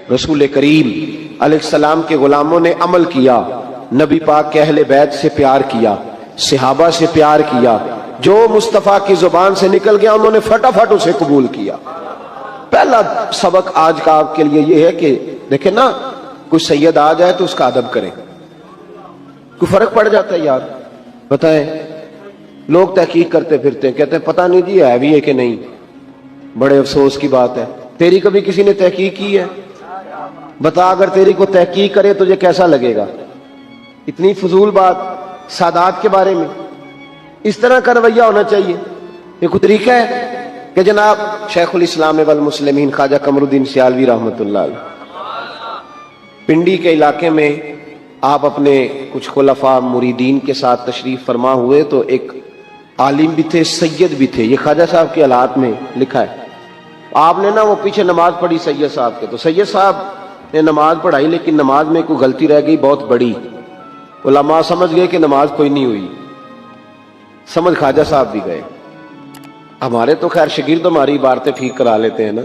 رسول کریم علیہ السلام کے غلاموں نے عمل کیا، نبی پاک کے اہل بیت سے پیار کیا، صحابہ سے پیار کیا، جو مصطفیٰ کی زبان سے نکل گیا انہوں نے فٹافٹ اسے قبول کیا۔ پہلا سبق آج کا آپ کے لیے یہ ہے کہ دیکھیں نا، کوئی سید آ جائے تو اس کا ادب کریں۔ کوئی فرق پڑ جاتا ہے یار، بتائیں، لوگ تحقیق کرتے پھرتے ہیں، کہتے ہیں پتہ نہیں جی ہے بھی ہے کہ نہیں، بڑے افسوس کی بات ہے۔ تیری کبھی کسی نے تحقیق کی ہے؟ بتا، اگر تیری کو تحقیق کرے تجھے کیسا لگے گا؟ اتنی فضول بات سادات کے بارے میں، اس طرح کا رویہ ہونا چاہیے؟ یہ کوئی طریقہ ہے کہ جناب شیخ الاسلام والمسلمین خواجہ قمر الدین سیالوی رحمۃ اللہ علیہ پنڈی کے علاقے میں آپ اپنے کچھ خلفاء مریدین کے ساتھ تشریف فرما ہوئے تو ایک عالم بھی تھے، سید بھی تھے، یہ خواجہ صاحب کے حالات میں لکھا ہے۔ آپ نے نا وہ پیچھے نماز پڑھی سید صاحب کے، تو سید صاحب نے نماز پڑھائی لیکن نماز میں کوئی غلطی رہ گئی بہت بڑی، علماء سمجھ گئے کہ نماز کوئی نہیں ہوئی، سمجھ خواجہ صاحب بھی گئے۔ ہمارے تو خیر شاگرد ہماری عبارتیں ٹھیک کرا لیتے ہیں نا،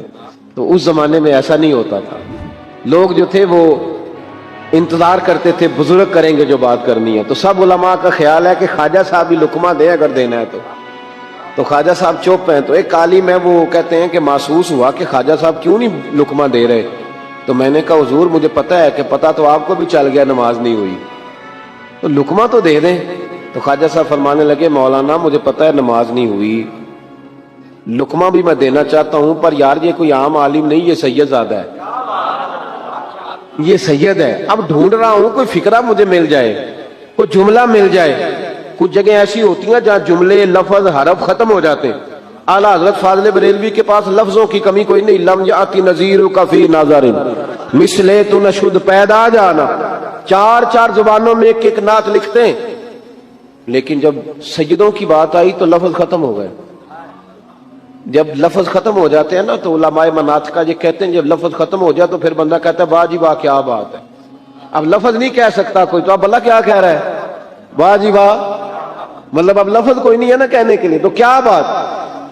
تو اس زمانے میں ایسا نہیں ہوتا تھا، لوگ جو تھے وہ انتظار کرتے تھے بزرگ کریں گے جو بات کرنی ہے، تو سب علماء کا خیال ہے کہ خواجہ صاحب بھی لقمہ دیں اگر دینا ہے تو خواجہ صاحب چپ ہیں۔ تو ایک عالم ہے وہ کہتے ہیں کہ محسوس ہوا کہ خواجہ صاحب کیوں نہیں لقمہ دے رہے، تو میں نے کہا حضور مجھے پتہ ہے کہ پتہ تو آپ کو بھی چل گیا نماز نہیں ہوئی، تو لقمہ تو دے دیں۔ تو خواجہ صاحب فرمانے لگے مولانا مجھے پتہ ہے نماز نہیں ہوئی، لقمہ بھی میں دینا چاہتا ہوں، پر یار یہ کوئی عام عالم نہیں، یہ سید زادہ ہے، یہ سید ہے، اب ڈھونڈ رہا ہوں کوئی فکرہ مجھے مل جائے، کوئی جملہ مل جائے۔ کچھ جگہ ایسی ہوتی ہیں جہاں جملے لفظ حرف ختم ہو جاتے ہیں۔ اعلیٰ حضرت فاضل بریلوی کے پاس لفظوں کی کمی کوئی نہیں، لم یاتی نذیرک فی ناظر مثلے تو نشد پیدا جانا، چار چار زبانوں میں ایک ایک نعت لکھتے ہیں، لیکن جب سیدوں کی بات آئی تو لفظ ختم ہو گئے۔ جب لفظ ختم ہو جاتے ہیں نا تو علماء مناطق یہ کہتے ہیں جب لفظ ختم ہو جائے تو پھر بندہ کہتا ہے واہ جی واہ کیا بات ہے، اب لفظ نہیں کہہ سکتا کوئی تو اب اللہ کیا کہہ رہا ہے، واہ جی واہ، مطلب اب لفظ کوئی نہیں ہے نا کہنے کے لیے، تو کیا بات۔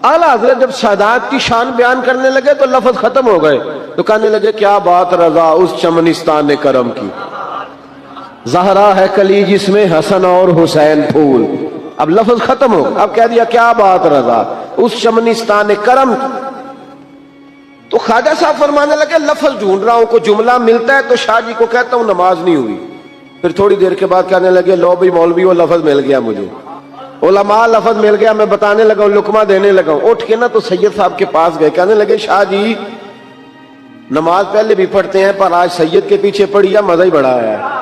اعلیٰ حضرت جب سادات کی شان بیان کرنے لگے تو لفظ ختم ہو گئے، تو کہنے لگے کیا بات رضا اس چمنستان نے کرم کی، زہرا ہے کلی جس میں حسن اور حسین پھول، اب لفظ ختم ہو، اب کہہ دیا کیا بات رضا اس چمنستان نے کرم کی۔ تو خواجہ صاحب فرمانے لگے لفظ ڈھونڈ رہا ہوں، کوئی جملہ ملتا ہے تو شاہ جی کو کہتا ہوں نماز نہیں ہوئی، پھر تھوڑی دیر کے بعد کہنے لگے لو بھی مولوی وہ لفظ مل گیا مجھے، علماء لفظ مل گیا، میں بتانے لگا ہوں لقمہ دینے لگا ہوں۔ اٹھ کے نا تو سید صاحب کے پاس گئے، کہنے لگے شاہ جی نماز پہلے بھی پڑھتے ہیں پر آج سید کے پیچھے پڑھی ہے مزہ ہی بڑا آیا ہے۔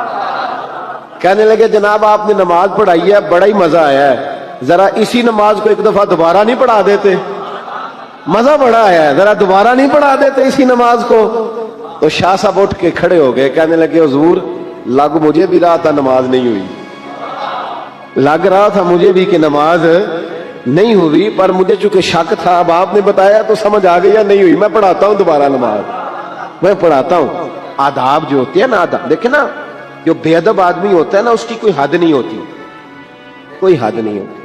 کہنے لگے جناب آپ نے نماز پڑھائی ہے بڑا ہی مزہ آیا ہے، ذرا اسی نماز کو ایک دفعہ دوبارہ نہیں پڑھا دیتے، مزہ بڑا آیا ہے، ذرا دوبارہ نہیں پڑھا دیتے اسی نماز کو۔ تو شاہ صاحب اٹھ کے کھڑے ہو گئے، کہنے لگے حضور لگ مجھے بھی رہا تھا نماز نہیں ہوئی، لگ رہا تھا مجھے بھی کہ نماز نہیں ہوئی، پر مجھے چونکہ شک تھا، اب آپ نے بتایا تو سمجھ آ گئی یا نہیں ہوئی، میں پڑھاتا ہوں دوبارہ نماز، میں پڑھاتا ہوں۔ آداب جو ہوتی ہے نا، آداب دیکھیں نا، جو بے ادب آدمی ہوتا ہے نا اس کی کوئی حد نہیں ہوتی، کوئی حد نہیں ہوتی،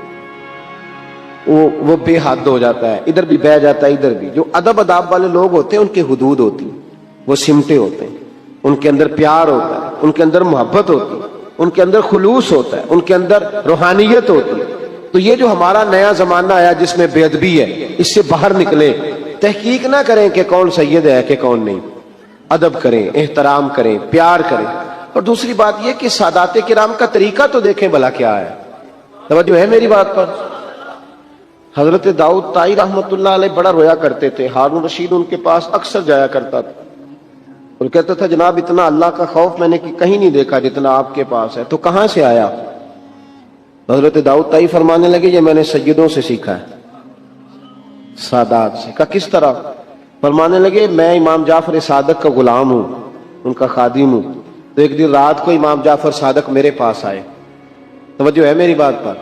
وہ بے حد ہو جاتا ہے، ادھر بھی بہ جاتا ہے ادھر بھی۔ جو ادب اداب والے لوگ ہوتے ہیں ان کے حدود ہوتی ہیں، وہ سمٹے ہوتے ہیں، ان کے اندر پیار ہوتا ہے، ان کے اندر محبت ہوتی ہے، ان کے اندر خلوص ہوتا ہے، ان کے اندر روحانیت ہوتی ہے۔ تو یہ جو ہمارا نیا زمانہ آیا جس میں بے ادبی ہے، اس سے باہر نکلے، تحقیق نہ کریں کہ کون سید ہے کہ کون نہیں، ادب کریں، احترام کریں، پیار کریں۔ اور دوسری بات یہ کہ سادات کرام کا طریقہ تو دیکھیں بھلا کیا ہے، توجہ ہے میری بات پر۔ حضرت داؤد طائی رحمۃ اللہ علیہ بڑا رویا کرتے تھے، ہارون رشید ان کے پاس اکثر جایا کرتا تھا اور کہتا تھا جناب اتنا اللہ کا خوف میں نے کہیں نہیں دیکھا جتنا آپ کے پاس ہے، تو کہاں سے آیا؟ حضرت داؤد طائی فرمانے لگے یہ میں نے سیدوں سے سیکھا ہے، سادات سے۔ کہا کس طرح؟ فرمانے لگے میں امام جعفر صادق کا غلام ہوں، ان کا خادم ہوں، تو ایک دن رات کو امام جعفر صادق میرے پاس آئے، توجہ ہے میری بات پر،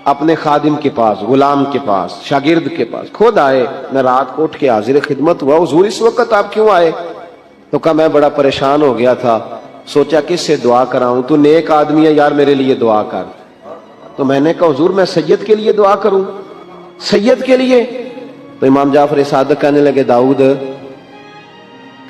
اپنے خادم کے پاس، غلام کے پاس، شاگرد کے پاس خود آئے، میں رات کو اٹھ کے حاضر خدمت ہوا، حضور اس وقت آپ کیوں آئے؟ تو کہا میں بڑا پریشان ہو گیا تھا، سوچا کس سے دعا کراؤں، تو نیک آدمی ہے یار میرے لیے دعا کر۔ تو میں نے کہا حضور میں سید کے لیے دعا کروں، سید کے لیے؟ تو امام جعفر صادق کہنے لگے داؤد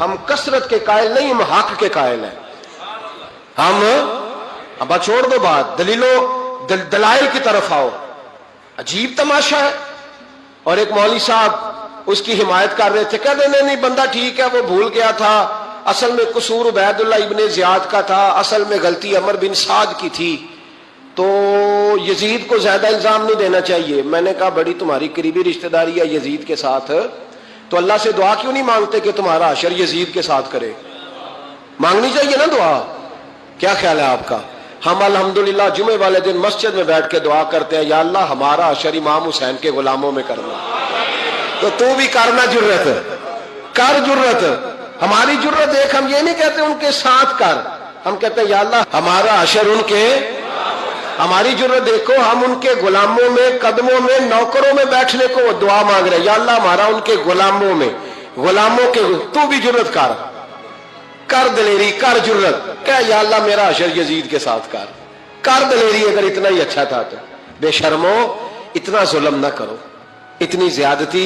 ہم کثرت کے قائل نہیں، ہم حق کے قائل ہیں. ہم اب چھوڑ دو بات، دلائل کی طرف آؤ. عجیب تماشا ہے. اور ایک مولوی صاحب اس کی حمایت کر رہے تھے، کہتے نہیں بندہ ٹھیک ہے، وہ بھول گیا تھا، اصل میں قصور عبید اللہ ابن زیاد کا تھا، اصل میں غلطی عمر بن سعد کی تھی، تو یزید کو زیادہ الزام نہیں دینا چاہیے. میں نے کہا بڑی تمہاری قریبی رشتہ داری ہے یزید کے ساتھ، تو اللہ سے دعا کیوں نہیں مانگتے کہ تمہارا حشر یزید کے ساتھ کرے؟ مانگنی چاہیے نا دعا. کیا خیال ہے آپ کا؟ ہم الحمدللہ جمعے والے دن مسجد میں بیٹھ کے دعا کرتے ہیں، یا اللہ ہمارا حشر امام حسین کے غلاموں میں کرنا. تو بھی کرنا، جرت کر، جرت ہماری جرت ایک. ہم یہ نہیں کہتے ان کے ساتھ کر، ہم کہتے ہیں یا اللہ ہمارا حشر ان کے. ہماری جرت دیکھو، ہم ان کے غلاموں میں، قدموں میں، نوکروں میں بیٹھنے کو وہ دعا مانگ رہے ہیں، یا اللہ ہمارا ان کے غلاموں میں، غلاموں کے. تو بھی جرت کر دلیری، کر جرت، کہ یا اللہ میرا حشر یزید کے ساتھ کر دلیری. اگر اتنا ہی اچھا تھا تو بے شرمو اتنا ظلم نہ کرو، اتنی زیادتی،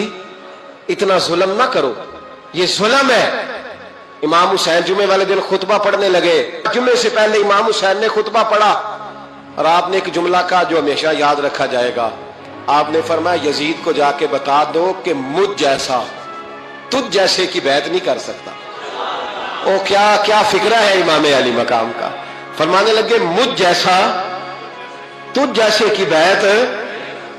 اتنا ظلم نہ کرو، یہ ظلم ہے. امام حسین جمعے والے دن خطبہ پڑھنے لگے، جمعے سے پہلے امام حسین نے خطبہ پڑھا اور آپ نے ایک جملہ کہا جو ہمیشہ یاد رکھا جائے گا. آپ نے فرمایا یزید کو جا کے بتا دو کہ مجھ جیسا تجھ جیسے کی بیعت نہیں کر سکتا. او کیا فکرہ ہے امام علی مقام کا. فرمانے لگے مجھ جیسا تجھ جیسے کی بیعت.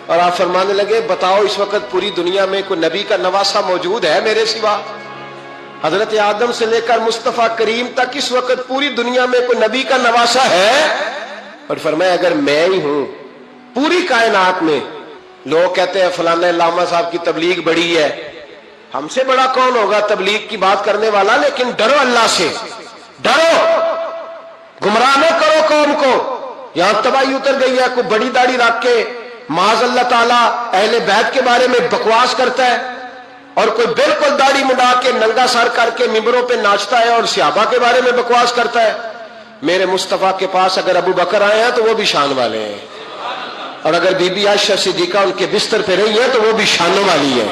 اور آپ فرمانے لگے بتاؤ اس وقت پوری دنیا میں کوئی نبی کا نواسا موجود ہے میرے سوا؟ حضرت آدم سے لے کر مصطفیٰ کریم تک اس وقت پوری دنیا میں کوئی نبی کا نواسا ہے؟ اور فرمایا اگر میں ہی ہوں پوری کائنات میں. لوگ کہتے ہیں فلانا علامہ صاحب کی تبلیغ بڑی ہے، ہم سے بڑا کون ہوگا تبلیغ کی بات کرنے والا؟ لیکن ڈرو اللہ سے، ڈرو، گمراہ نہ کرو قوم کو. یہاں تباہی اتر گئی ہے، کوئی بڑی داڑھی رکھ کے معاذ اللہ تعالیٰ اہل بیت کے بارے میں بکواس کرتا ہے، اور کوئی بالکل داڑھی مڈا کے ننگا سر کر کے ممبروں پہ ناچتا ہے اور صحابہ کے بارے میں بکواس کرتا ہے. میرے مصطفیٰ کے پاس اگر ابو بکر آئے ہیں تو وہ بھی شان والے ہیں، اور اگر بی بی عائشہ صدیقہ ان کے بستر پہ رہی ہے تو وہ بھی شانوں والی ہے.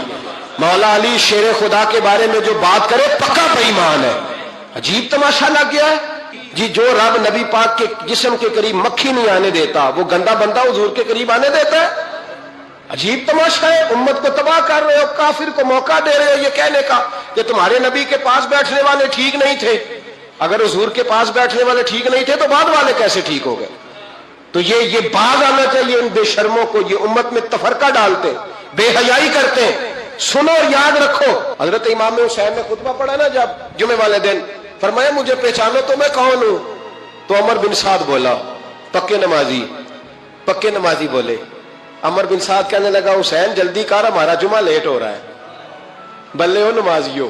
مولا علی شیر خدا کے بارے میں جو بات کرے پکا بے ایمان ہے. عجیب تماشا لگ گیا ہے جی. جو رب نبی پاک کے جسم کے قریب مکھی نہیں آنے دیتا، وہ گندا بندہ حضور کے قریب آنے دیتا ہے؟ عجیب تماشا ہے. امت کو تباہ کر رہے ہو، کافر کو موقع دے رہے ہو یہ کہنے کا کہ تمہارے نبی کے پاس بیٹھنے والے ٹھیک نہیں تھے. اگر حضور کے پاس بیٹھنے والے ٹھیک نہیں تھے تو بعد والے کیسے ٹھیک ہو گئے؟ تو یہ باز آنا چاہیے ان بے شرموں کو. یہ امت میں تفرقہ ڈالتے، بے حیائی کرتے. سنو اور یاد رکھو، حضرت امام حسین نے خطبہ پڑھا نا جب جمعے والے دن، فرمایا مجھے پہچانو تو میں کون ہوں؟ تو عمر بن سعد بولا، پکے نمازی بولے. عمر بن سعد کہنے لگا حسین جلدی کر، ہمارا جمعہ لیٹ ہو رہا ہے. بلے ہو نمازیو،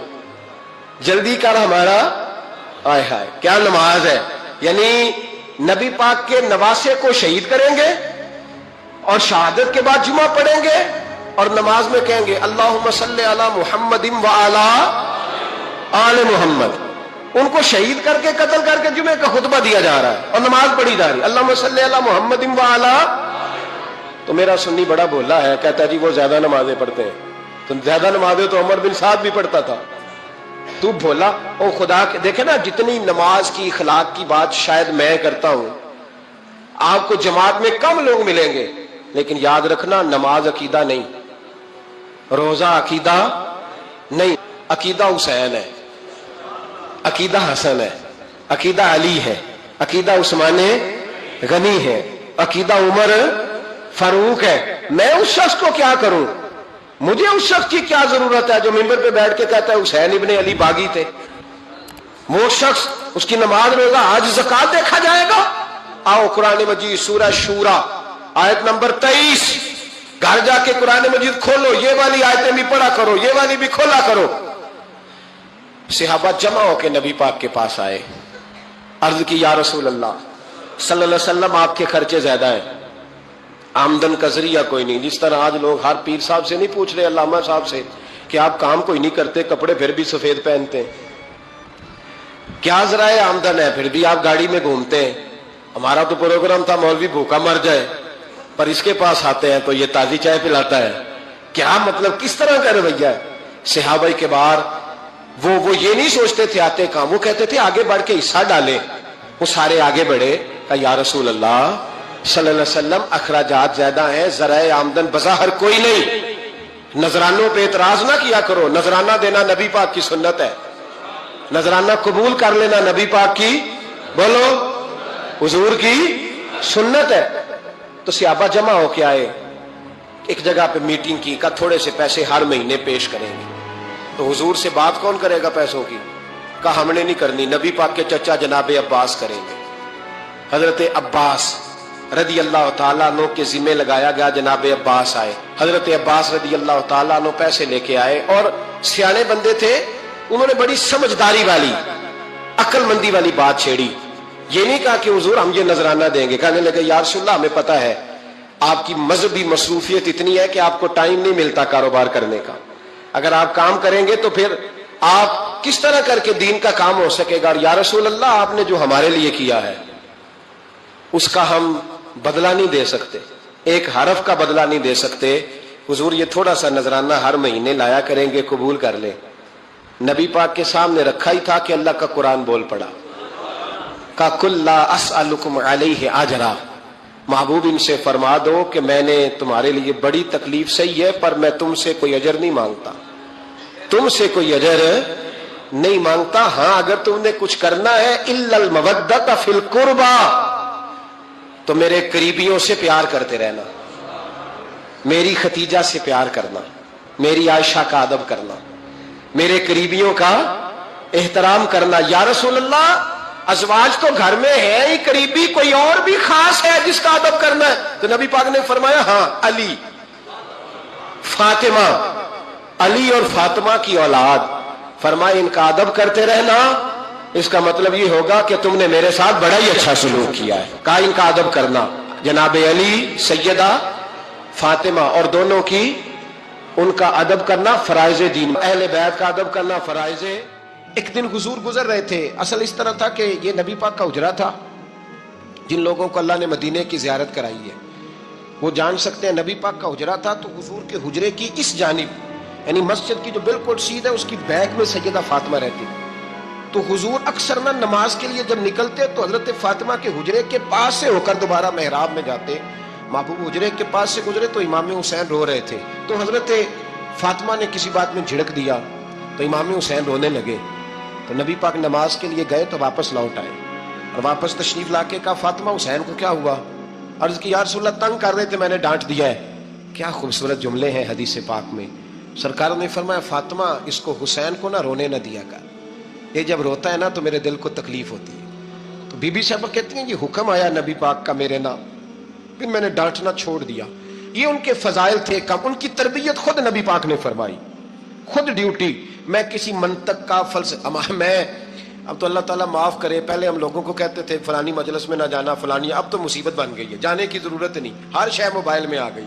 جلدی کر ہمارا. آئے ہائے کیا نماز ہے. یعنی نبی پاک کے نواسے کو شہید کریں گے اور شہادت کے بعد جمعہ پڑھیں گے اور نماز میں کہیں گے اللہم صلی علی محمد وعلی آل محمد. ان کو شہید کر کے قتل کر کے جمعے کا خطبہ دیا جا رہا ہے اور نماز پڑھی جا رہی ہے اللہم صلی علی محمد وعلی. تو میرا سنی بڑا بولا ہے، کہتا جی وہ زیادہ نمازیں پڑھتے ہیں. تو زیادہ نمازیں تو عمر بن سعد بھی پڑھتا تھا. تو بولا او خدا کے دیکھے نا، جتنی نماز کی اخلاق کی بات شاید میں کرتا ہوں، آپ کو جماعت میں کم لوگ ملیں گے، لیکن یاد رکھنا نماز عقیدہ نہیں، روزہ عقیدہ نہیں. عقیدہ حسین ہے، عقیدہ حسن ہے، عقیدہ علی ہے، عقیدہ عثمان غنی ہے، عقیدہ عمر فاروق ہے. میں اس شخص کو کیا کروں؟ مجھے اس شخص کی کیا ضرورت ہے جو ممبر پہ بیٹھ کے کہتا ہے حسین ابن علی باغی تھے؟ وہ شخص، اس کی نماز روزہ حج زکات دیکھا جائے گا. آؤ قرآن مجید سورہ شورا آیت نمبر 23، گھر جا کے قرآن مجید کھولو، یہ والی آیتیں بھی پڑھا کرو، یہ والی بھی کھولا کرو. صحابہ جمع ہو کے نبی پاک کے پاس آئے، عرض کی یا رسول اللہ صلی اللہ علیہ وسلم آپ کے خرچے زیادہ ہیں، آمدن کا ذریعہ کوئی نہیں. جس طرح آج لوگ ہر پیر صاحب سے نہیں پوچھ رہے، علامہ صاحب سے، کہ آپ کام کوئی نہیں کرتے، کپڑے پھر بھی سفید پہنتے ہیں، کیا ذرائع آمدن ہے، پھر بھی آپ گاڑی میں گھومتے ہیں. ہمارا تو پروگرام تھا مولوی بھوکا مر جائے، پر اس کے پاس آتے ہیں تو یہ تازی چائے پلاتا ہے. کیا مطلب، کس طرح کا رویہ ہے؟ صحابہ کے بار وہ یہ نہیں سوچتے تھے آتے کام، وہ کہتے تھے آگے بڑھ کے حصہ ڈالیں. وہ سارے آگے بڑھے، کہا یا رسول اللہ صلی اللہ علیہ وسلم اخراجات زیادہ ہیں، ذرائع آمدن بظاہر کوئی نہیں، نذرانوں پہ اعتراض نہ کیا کرو، نذرانہ دینا نبی پاک کی سنت ہے، نذرانہ قبول کر لینا نبی پاک کی، بولو، حضور کی سنت ہے. تو صحابہ جمع ہو کے آئے، ایک جگہ پہ میٹنگ کی، کہا تھوڑے سے پیسے ہر مہینے پیش کریں گے. تو حضور سے بات کون کرے گا پیسوں کی؟ کہا ہم نے نہیں کرنی، نبی پاک کے چچا جناب عباس کریں گے. حضرت عباس رضی اللہ تعالیٰ عنہ کے ذمہ لگایا گیا، جناب عباس آئے، حضرت عباس رضی اللہ تعالیٰ عنہ پیسے لے کے آئے، اور سیانے بندے تھے، انہوں نے بڑی سمجھداری والی، عقل مندی والی بات چھیڑی. یہ نہیں کہا کہ حضور ہم یہ نذرانہ دیں گے، کہنے لگے یا رسول اللہ ہمیں پتہ ہے آپ کی مذہبی مصروفیت اتنی ہے کہ آپ کو ٹائم نہیں ملتا کاروبار کرنے کا، اگر آپ کام کریں گے تو پھر آپ کس طرح کر کے دین کا کام ہو سکے گا، اور یا رسول اللہ آپ نے جو ہمارے لیے کیا ہے اس کا ہم بدلہ نہیں دے سکتے، ایک حرف کا بدلہ نہیں دے سکتے، حضور یہ تھوڑا سا نذرانہ ہر مہینے لایا کریں گے، قبول کر لیں. نبی پاک کے سامنے رکھا ہی تھا کہ اللہ کا قرآن بول پڑا، کا کل لا اسألکم علیہ اجرا، محبوب ان سے فرما دو کہ میں نے تمہارے لیے بڑی تکلیف سہی ہے، پر میں تم سے کوئی اجر نہیں مانگتا، تم سے کوئی اجر نہیں مانگتا. ہاں اگر تم نے کچھ کرنا ہے الا المودۃ فی القربى، تو میرے قریبیوں سے پیار کرتے رہنا، میری ختیجہ سے پیار کرنا، میری عائشہ کا ادب کرنا، میرے قریبیوں کا احترام کرنا. یا رسول اللہ ازواج تو گھر میں ہے ہی، قریبی کوئی اور بھی خاص ہے جس کا ادب کرنا ہے؟ تو نبی پاک نے فرمایا ہاں علی، فاطمہ، علی اور فاطمہ کی اولاد، فرمایا ان کا ادب کرتے رہنا، اس کا مطلب یہ ہوگا کہ تم نے میرے ساتھ بڑا ہی اچھا سلوک کیا ہے. کہا ان کا ادب کرنا، جناب علی، سیدہ فاطمہ، اور دونوں کی ان کا ادب کرنا فرائض دین، اہل بیت کا ادب کرنا فرائض. ایک دن حضور گزر رہے تھے، اصل اس طرح تھا کہ یہ نبی پاک کا حجرہ تھا، جن لوگوں کو اللہ نے مدینے کی زیارت کرائی ہے وہ جان سکتے ہیں نبی پاک کا حجرہ تھا. تو حضور کے حجرے کی اس جانب، یعنی مسجد کی جو بالکل سیدھ ہے اس کی بیک میں سیدہ فاطمہ رہتی. تو حضور اکثر نہ نماز کے لیے جب نکلتے تو حضرت فاطمہ کے حجرے کے پاس سے ہو کر دوبارہ محراب میں جاتے. محبوب حجرے کے پاس سے گزرے تو امام حسین رو رہے تھے، تو حضرت فاطمہ نے کسی بات میں جھڑک دیا تو امام حسین رونے لگے. تو نبی پاک نماز کے لیے گئے تو واپس لوٹ آئے، اور واپس تشریف لا کے کہا فاطمہ حسین کو کیا ہوا؟ عرض کی یا رسول اللہ تنگ کر رہے تھے، میں نے ڈانٹ دیا ہے. کیا خوبصورت جملے ہیں حدیث پاک میں. سرکار نے فرمایا فاطمہ اس کو حسین کو نہ رونے نہ دیا کر، یہ جب روتا ہے نا تو میرے دل کو تکلیف ہوتی ہے. تو بی بی صاحبہ کہتی ہیں یہ حکم آیا نبی پاک کا میرے نام، پھر میں نے ڈانٹنا چھوڑ دیا. یہ ان کے فضائل تھے کم، ان کی تربیت خود نبی پاک نے فرمائی، خود ڈیوٹی. میں کسی منطق کا فلسفہ، میں اب تو اللہ تعالیٰ معاف کرے، پہلے ہم لوگوں کو کہتے تھے فلانی مجلس میں نہ جانا فلانی، اب تو مصیبت بن گئی ہے، جانے کی ضرورت نہیں، ہر شے موبائل میں آ گئی.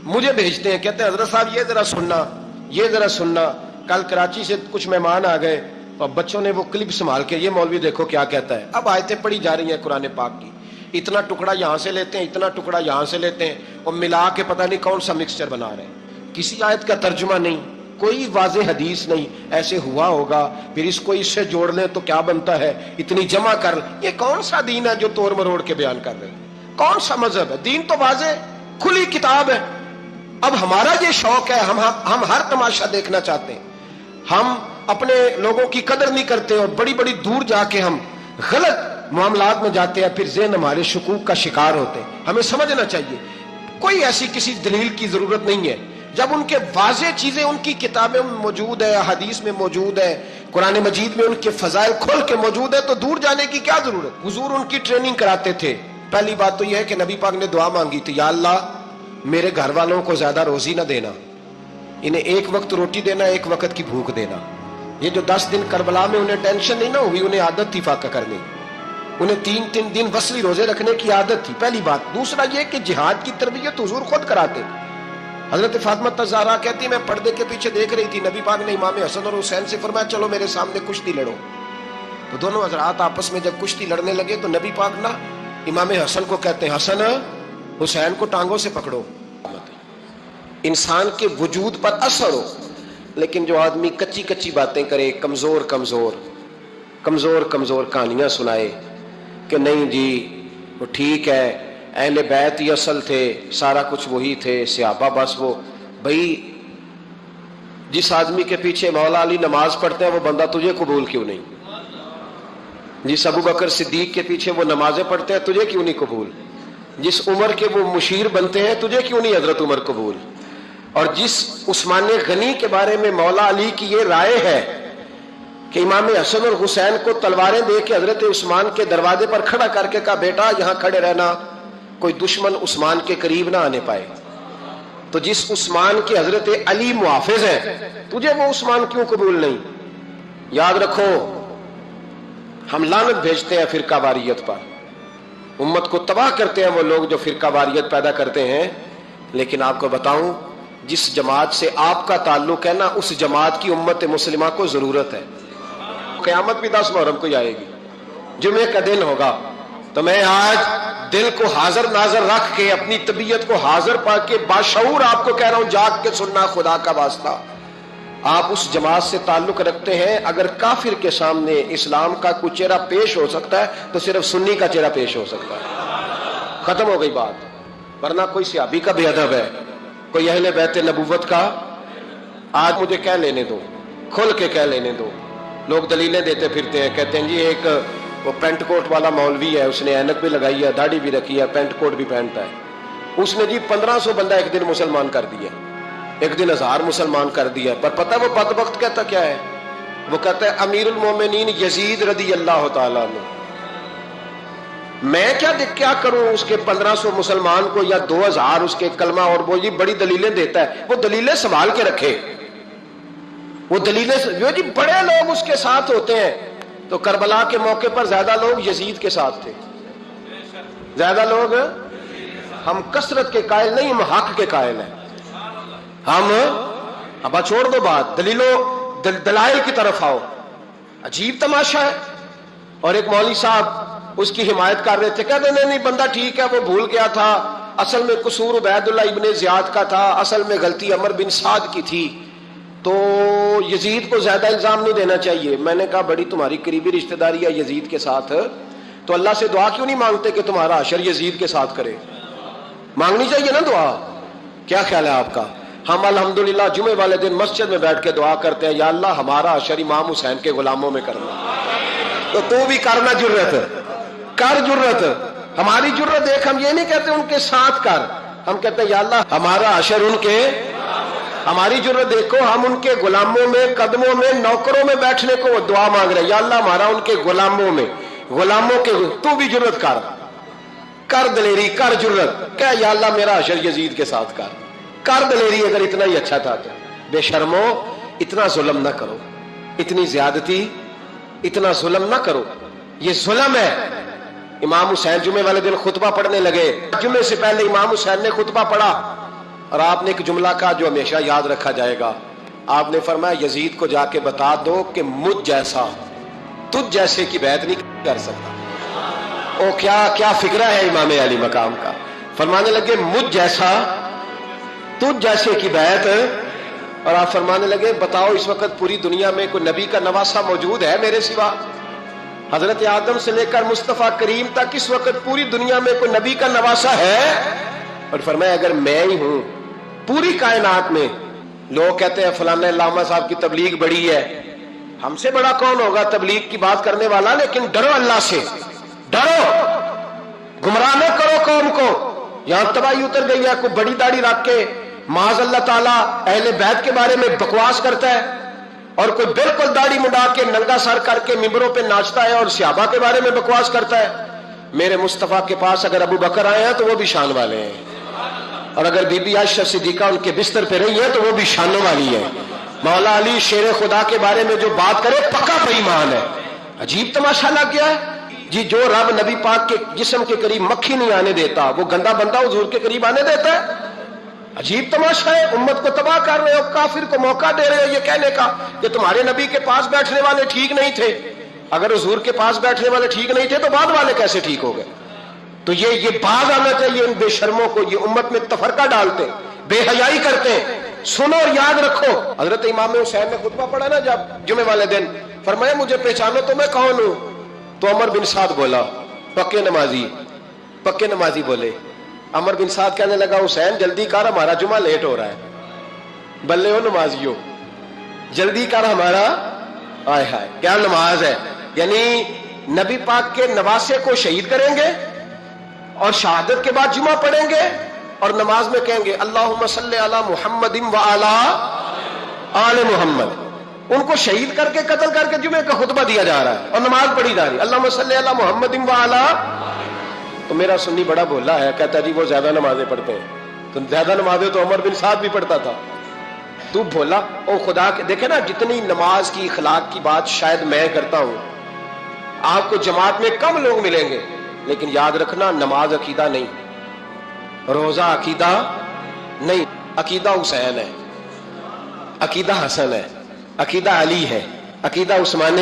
مجھے بھیجتے ہیں، کہتے ہیں حضرت صاحب یہ ذرا سننا، یہ ذرا سننا. کل کراچی سے کچھ مہمان آ گئے، اور بچوں نے وہ کلپ سنبھال کے یہ مولوی دیکھو کیا کہتا ہے. اب آیتیں پڑھی جا رہی ہیں قرآن پاک کی، اتنا ٹکڑا یہاں سے لیتے ہیں، اتنا ٹکڑا یہاں سے لیتے ہیں، اور ملا کے پتہ نہیں کون سا مکسچر بنا رہے ہیں. کسی آیت کا ترجمہ نہیں، کوئی واضح حدیث نہیں، ایسے ہوا ہوگا پھر اس کو اس سے جوڑ لیں تو کیا بنتا ہے، اتنی جمع کر. یہ کون سا دین ہے جو توڑ مروڑ کے بیان کر رہے ہیں؟ کون سا مذہب ہے؟ دین تو واضح کھلی کتاب ہے. اب ہمارا یہ شوق ہے، ہم ہر تماشا دیکھنا چاہتے ہیں، ہم اپنے لوگوں کی قدر نہیں کرتے، اور بڑی بڑی دور جا کے ہم غلط معاملات میں جاتے ہیں، پھر ذہن ہمارے شکوک کا شکار ہوتے ہیں. ہمیں سمجھنا چاہیے کوئی ایسی کسی دلیل کی ضرورت نہیں ہے. جب ان کے واضح چیزیں ان کی کتابیں میں موجود ہے، حدیث میں موجود ہے، قرآن مجید میں ان کے فضائل کھول کے موجود ہے، تو دور جانے کی کیا ضرورت. حضور ان کی ٹریننگ کراتے تھے. پہلی بات تو یہ ہے کہ نبی پاک نے دعا مانگی تھی، یا اللہ میرے گھر والوں کو زیادہ روزی نہ دینا، انہیں ایک وقت روٹی دینا، ایک وقت کی بھوک دینا. یہ جو 10 دن کربلا میں انہیں ٹینشن نہیں نہ ہوئی، انہیں عادت تھی فاقہ کرنے، انہیں 3 دن وصلی روزے رکھنے کی عادت تھی. پہلی بات. دوسرا یہ کہ جہاد کی تربیت حضور خود کراتے تھے. حضرت فاطمہ الزہرا کہتی میں پردے کے پیچھے دیکھ رہی تھی، نبی پاک نے امام حسن اور حسین سے فرمایا چلو میرے سامنے کشتی لڑو. تو دونوں حضرات آپس میں جب کشتی لڑنے لگے تو نبی پاک نا امام حسن کو کہتے ہیں حسن حسین کو ٹانگوں سے پکڑو. انسان کے وجود پر اثر ہو، لیکن جو آدمی کچی کچی باتیں کرے، کمزور کہانیاں سنائے کہ نہیں جی وہ ٹھیک ہے، اہل بیت ہی اصل تھے، سارا کچھ وہی تھے، صحابہ بس وہ، بھائی جس آدمی کے پیچھے مولا علی نماز پڑھتے ہیں وہ بندہ تجھے قبول کیوں نہیں؟ جس ابو بکر صدیق کے پیچھے وہ نمازیں پڑھتے ہیں تجھے کیوں نہیں قبول؟ جس عمر کے وہ مشیر بنتے ہیں تجھے کیوں نہیں حضرت عمر قبول؟ اور جس عثمان غنی کے بارے میں مولا علی کی یہ رائے ہے کہ امام حسن اور حسین کو تلواریں دے کے حضرت عثمان کے دروازے پر کھڑا کر کے کہا بیٹا یہاں کھڑے رہنا، کوئی دشمن عثمان کے قریب نہ آنے پائے، تو جس عثمان کے حضرت علی محافظ ہیں تجھے وہ عثمان کیوں قبول نہیں؟ یاد رکھو ہم لعنت بھیجتے ہیں فرقہ واریت پر، امت کو تباہ کرتے ہیں وہ لوگ جو فرقہ واریت پیدا کرتے ہیں، لیکن آپ کو بتاؤں جس جماعت سے آپ کا تعلق ہے نا اس جماعت کی امت مسلمہ کو ضرورت ہے۔ قیامت بھی 10 محرم کو ہی آئے گی، جمعے کا دن ہوگا، تو میں آج دل کو حاضر ناظر رکھ کے اپنی طبیعت کو حاضر پا کے باشعور آپ کو کہہ رہا ہوں جاگ کے سننا خدا کا واسطہ، آپ اس جماعت سے تعلق رکھتے ہیں، اگر کافر کے سامنے اسلام کا کوئی چہرہ پیش ہو سکتا ہے تو صرف سنی کا چہرہ پیش ہو سکتا ہے، ختم ہو گئی بات، ورنہ کوئی صحابی کا بے ادب ہے، کوئی اہل بیت نبوت کا، آج مجھے کہہ لینے دو، کھل کے کہہ لینے دو، لوگ دلیلیں دیتے پھرتے ہیں، کہتے ہیں جی ایک وہ پینٹ کوٹ والا مولوی ہے، اس نے اینک بھی لگائی ہے، داڑھی بھی رکھی ہے، پینٹ کوٹ بھی پہنتا ہے، اس نے جی 1500 بندہ ایک دن مسلمان کر دیا، ایک دن 1000 مسلمان کر دیا، پر پتہ وہ بدبخت کہتا کیا ہے؟ وہ کہتا ہے امیر المومنین یزید رضی اللہ تعالیٰ عنہ، میں کیا کروں اس کے 1500 مسلمان کو یا 2000 اس کے کلمہ، اور وہ جی بڑی دلیلیں دیتا ہے، وہ دلیلیں سنبھال کے رکھے، وہ دلیلیں جو جی بڑے لوگ اس کے ساتھ ہوتے ہیں، تو کربلا کے موقع پر زیادہ لوگ یزید کے ساتھ تھے، زیادہ لوگ، ہم کثرت کے قائل نہیں، ہم حق کے قائل ہیں، ہم اب چھوڑ دو بات، دلائل کی طرف آؤ، عجیب تماشا ہے، اور ایک مولوی صاحب اس کی حمایت کر رہے تھے، کہتے نہیں بندہ ٹھیک ہے وہ بھول گیا تھا، اصل میں قصور عبید اللہ ابن زیاد کا تھا، اصل میں غلطی عمر بن سعد کی تھی، تو یزید کو زیادہ الزام نہیں دینا چاہیے۔ میں نے کہا بڑی تمہاری قریبی رشتہ داری ہے یزید کے ساتھ، تو اللہ سے دعا کیوں نہیں مانگتے کہ تمہارا حشر یزید کے ساتھ کرے؟ مانگنی چاہیے نا دعا، کیا خیال ہے آپ کا؟ ہم الحمدللہ جمعے والے دن مسجد میں بیٹھ کے دعا کرتے ہیں، یا اللہ ہمارا حشر امام حسین کے غلاموں میں کرنا، تو بھی کرنا، جرت کر، جرت ہماری جرت دیکھ، ہم یہ نہیں کہتے ان کے ساتھ کر، ہم کہتے ہیں یا اللہ ہمارا حشر ان کے، ہماری جرت دیکھو، ہم ان کے غلاموں میں، قدموں میں، نوکروں میں بیٹھنے کو وہ دعا مانگ رہے ہیں، یا اللہ ہمارا ان کے غلاموں میں، غلاموں کے، تو بھی جرت کر دلیری، کر جرت، کہ یا اللہ میرا حشر یزید کے ساتھ کر دلیری، اگر اتنا ہی اچھا تھا تو۔ بے شرمو اتنا ظلم نہ کرو، اتنی زیادتی، اتنا ظلم نہ کرو، یہ ظلم ہے۔ امام حسین جمعے والے دن خطبہ پڑھنے لگے، جمعے سے پہلے امام حسین نے خطبہ پڑھا، اور آپ نے ایک جملہ کہا جو ہمیشہ یاد رکھا جائے گا، آپ نے فرمایا یزید کو جا کے بتا دو کہ مجھ جیسا تجھ جیسے کی بیعت نہیں کر سکتا۔ او کیا فکرہ ہے امام علی مقام کا، فرمانے لگے مجھ جیسا تجھ جیسے کی بیعت، اور آپ فرمانے لگے بتاؤ اس وقت پوری دنیا میں کوئی نبی کا نواسہ موجود ہے میرے سوا؟ حضرت آدم سے لے کر مصطفیٰ کریم تک اس وقت پوری دنیا میں کوئی نبی کا نواسہ ہے؟ اور فرمایا اگر میں ہی ہوں پوری کائنات میں، لوگ کہتے ہیں فلانا علامہ صاحب کی تبلیغ بڑی ہے، ہم سے بڑا کون ہوگا تبلیغ کی بات کرنے والا، لیکن ڈرو اللہ سے، ڈرو، گمراہ نہ کرو قوم کو۔ یہاں تباہی اتر گئی ہے، کوئی بڑی داڑھی رکھ کے معاذ اللہ تعالیٰ اہل بیت کے بارے میں بکواس کرتا ہے، اور کوئی بالکل داڑھی مڈا کے ننگا سر کر کے ممبروں پہ ناچتا ہے اور صحابہ کے بارے میں بکواس کرتا ہے۔ میرے مصطفیٰ کے پاس اگر ابو بکر آئے ہیں تو وہ بھی شان والے ہیں، اور اگر بی بی عائشہ صدیقہ ان کے بستر پہ رہی ہے تو وہ بھی شانوں والی ہے۔ مولا علی شیر خدا کے بارے میں جو بات کرے پکا بے ایمان ہے۔ عجیب تماشا لگ گیا ہے جی، جو رب نبی پاک کے جسم کے قریب مکھی نہیں آنے دیتا وہ گندا بندہ حضور کے قریب آنے دیتا ہے؟ عجیب تماشا ہے، امت کو تباہ کر رہے ہو، کافر کو موقع دے رہے ہو یہ کہنے کا کہ تمہارے نبی کے پاس بیٹھنے والے ٹھیک نہیں تھے۔ اگر حضور کے پاس بیٹھنے والے ٹھیک نہیں تھے تو بعد والے کیسے ٹھیک ہو گئے؟ تو یہ باز آنا چاہیے ان بے شرموں کو، یہ امت میں تفرقہ ڈالتے، بے حیائی کرتے ہیں۔ سنو اور یاد رکھو. حضرت امام حسین نے خطبہ پڑھا نا جب جمعے والے دن, فرمایا مجھے پہچانو تو میں کون ہوں. تو عمر بن سعد بولا, پکے نمازی بولے. عمر بن سعد کہنے لگا حسین جلدی کر, ہمارا جمعہ لیٹ ہو رہا ہے. بلے ہو نمازیوں, جلدی کر ہمارا. آئے ہائے کیا نماز ہے. یعنی نبی پاک کے نواسے کو شہید کریں گے اور شہادت کے بعد جمعہ پڑھیں گے اور نماز میں کہیں گے اللہم صلی علی محمد و علی آل محمد. ان کو شہید کر کے قتل کر کے جمعے کا خطبہ دیا جا رہا ہے اور نماز پڑھی جا رہی ہے اللہم صلی علی محمد و علی. تو میرا سنی بڑا بولا ہے, کہتا جی وہ زیادہ نمازیں پڑھتے ہیں. تو زیادہ نمازیں تو عمر بن سعد بھی پڑھتا تھا. تو بولا او خدا کے, دیکھیں نا جتنی نماز کی اخلاق کی بات شاید میں کرتا ہوں, آپ کو جماعت میں کم لوگ ملیں گے, لیکن یاد رکھنا نماز عقیدہ نہیں, روزہ عقیدہ نہیں. عقیدہ حسین ہے, عقیدہ حسن ہے, عقیدہ علی ہے, عقیدہ عثمان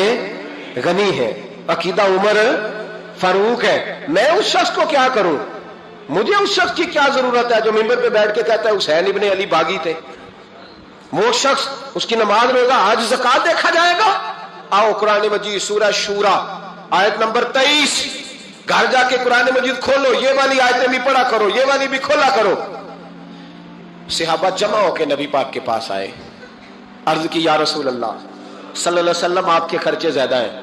غنی ہے, عقیدہ عمر فاروق ہے. میں اس شخص کو کیا کروں, مجھے اس شخص کی کیا ضرورت ہے جو ممبر پہ بیٹھ کے کہتا ہے حسین ابن علی باغی تھے. وہ شخص, اس کی نماز روزہ حج زکات دیکھا جائے گا. آؤ قرآن مجید سورہ شورا آیت نمبر 23, گھر جا کے قرآن مجید کھولو, یہ والی آیتیں بھی پڑھا کرو, یہ والی بھی کھولا کرو. صحابہ جمع ہو کے نبی پاک کے پاس آئے, عرض کی یا رسول اللہ صلی اللہ علیہ وسلم آپ کے خرچے زیادہ ہیں,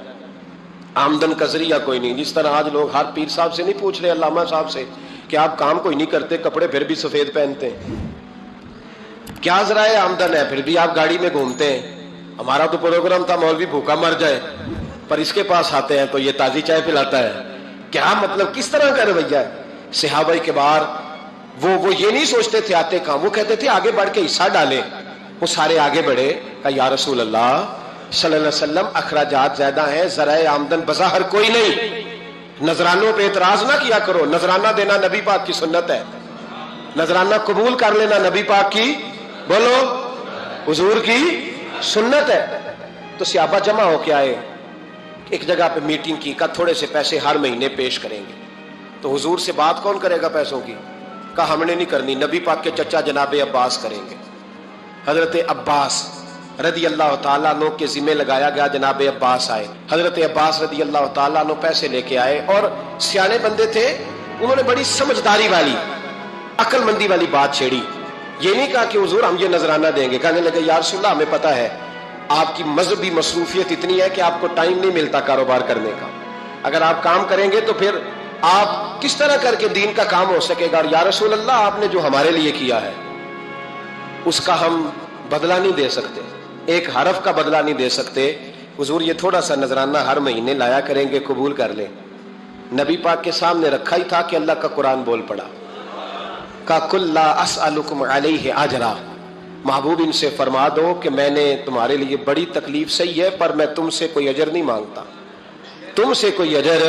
آمدن کا ذریعہ کوئی نہیں. جس طرح آج لوگ ہر پیر صاحب سے نہیں پوچھ رہے, علامہ صاحب سے, کہ آپ کام کوئی نہیں کرتے, کپڑے پھر بھی سفید پہنتے ہیں, کیا ذرائع آمدن ہے, پھر بھی آپ گاڑی میں گھومتے ہیں. ہمارا تو پروگرام تھا مولوی بھوکا مر جائے, پر اس کے پاس آتے ہیں تو یہ تازی چائے پلاتا ہے. کیا مطلب, کس طرح کا رویہ ہے. صحابہ کے بار وہ یہ نہیں سوچتے تھے آتے کام, وہ کہتے تھے آگے بڑھ کے حصہ ڈالیں. وہ سارے آگے بڑھے, کہا یا رسول اللہ صلی اللہ علیہ وسلم اخراجات زیادہ ہیں, ذرائع آمدن بظاہر کوئی نہیں. نذرانوں پہ اعتراض نہ کیا کرو, نذرانہ دینا نبی پاک کی سنت ہے, نذرانہ قبول کر لینا نبی پاک کی, بولو حضور کی سنت ہے. تو صحابہ جمع ہو کے آئے, ایک جگہ پہ میٹنگ کی, کہا تھوڑے سے پیسے ہر مہینے پیش کریں گے. تو حضور سے بات کون کرے گا پیسوں کی, کہا ہم نے نہیں کرنی, نبی پاک کے چچا جناب عباس کریں گے. حضرت عباس رضی اللہ تعالیٰ عنہ کے ذمہ لگایا گیا. جناب عباس آئے, حضرت عباس رضی اللہ تعالیٰ عنہ پیسے لے کے آئے, اور سیانے بندے تھے, انہوں نے بڑی سمجھداری والی عقل مندی والی بات چھیڑی. یہ نہیں کہا کہ حضور ہم یہ نذرانہ دیں گے, کہنے لگے یا رسول اللہ ہمیں پتہ ہے آپ کی مذہبی مصروفیت اتنی ہے کہ آپ کو ٹائم نہیں ملتا کاروبار کرنے کا, اگر آپ کام کریں گے تو پھر آپ کس طرح کر کے دین کا کام ہو سکے گا. اور یا رسول اللہ آپ نے جو ہمارے لیے کیا ہے اس کا ہم بدلہ نہیں دے سکتے, ایک حرف کا بدلہ نہیں دے سکتے. حضور یہ تھوڑا سا نذرانہ ہر مہینے لایا کریں گے, قبول کر لیں. نبی پاک کے سامنے رکھا ہی تھا کہ اللہ کا قرآن بول پڑا, کا کل لا اسألکم علیہ اجرا, محبوب ان سے فرما دو کہ میں نے تمہارے لیے بڑی تکلیف سہی ہے, پر میں تم سے کوئی اجر نہیں مانگتا, تم سے کوئی اجر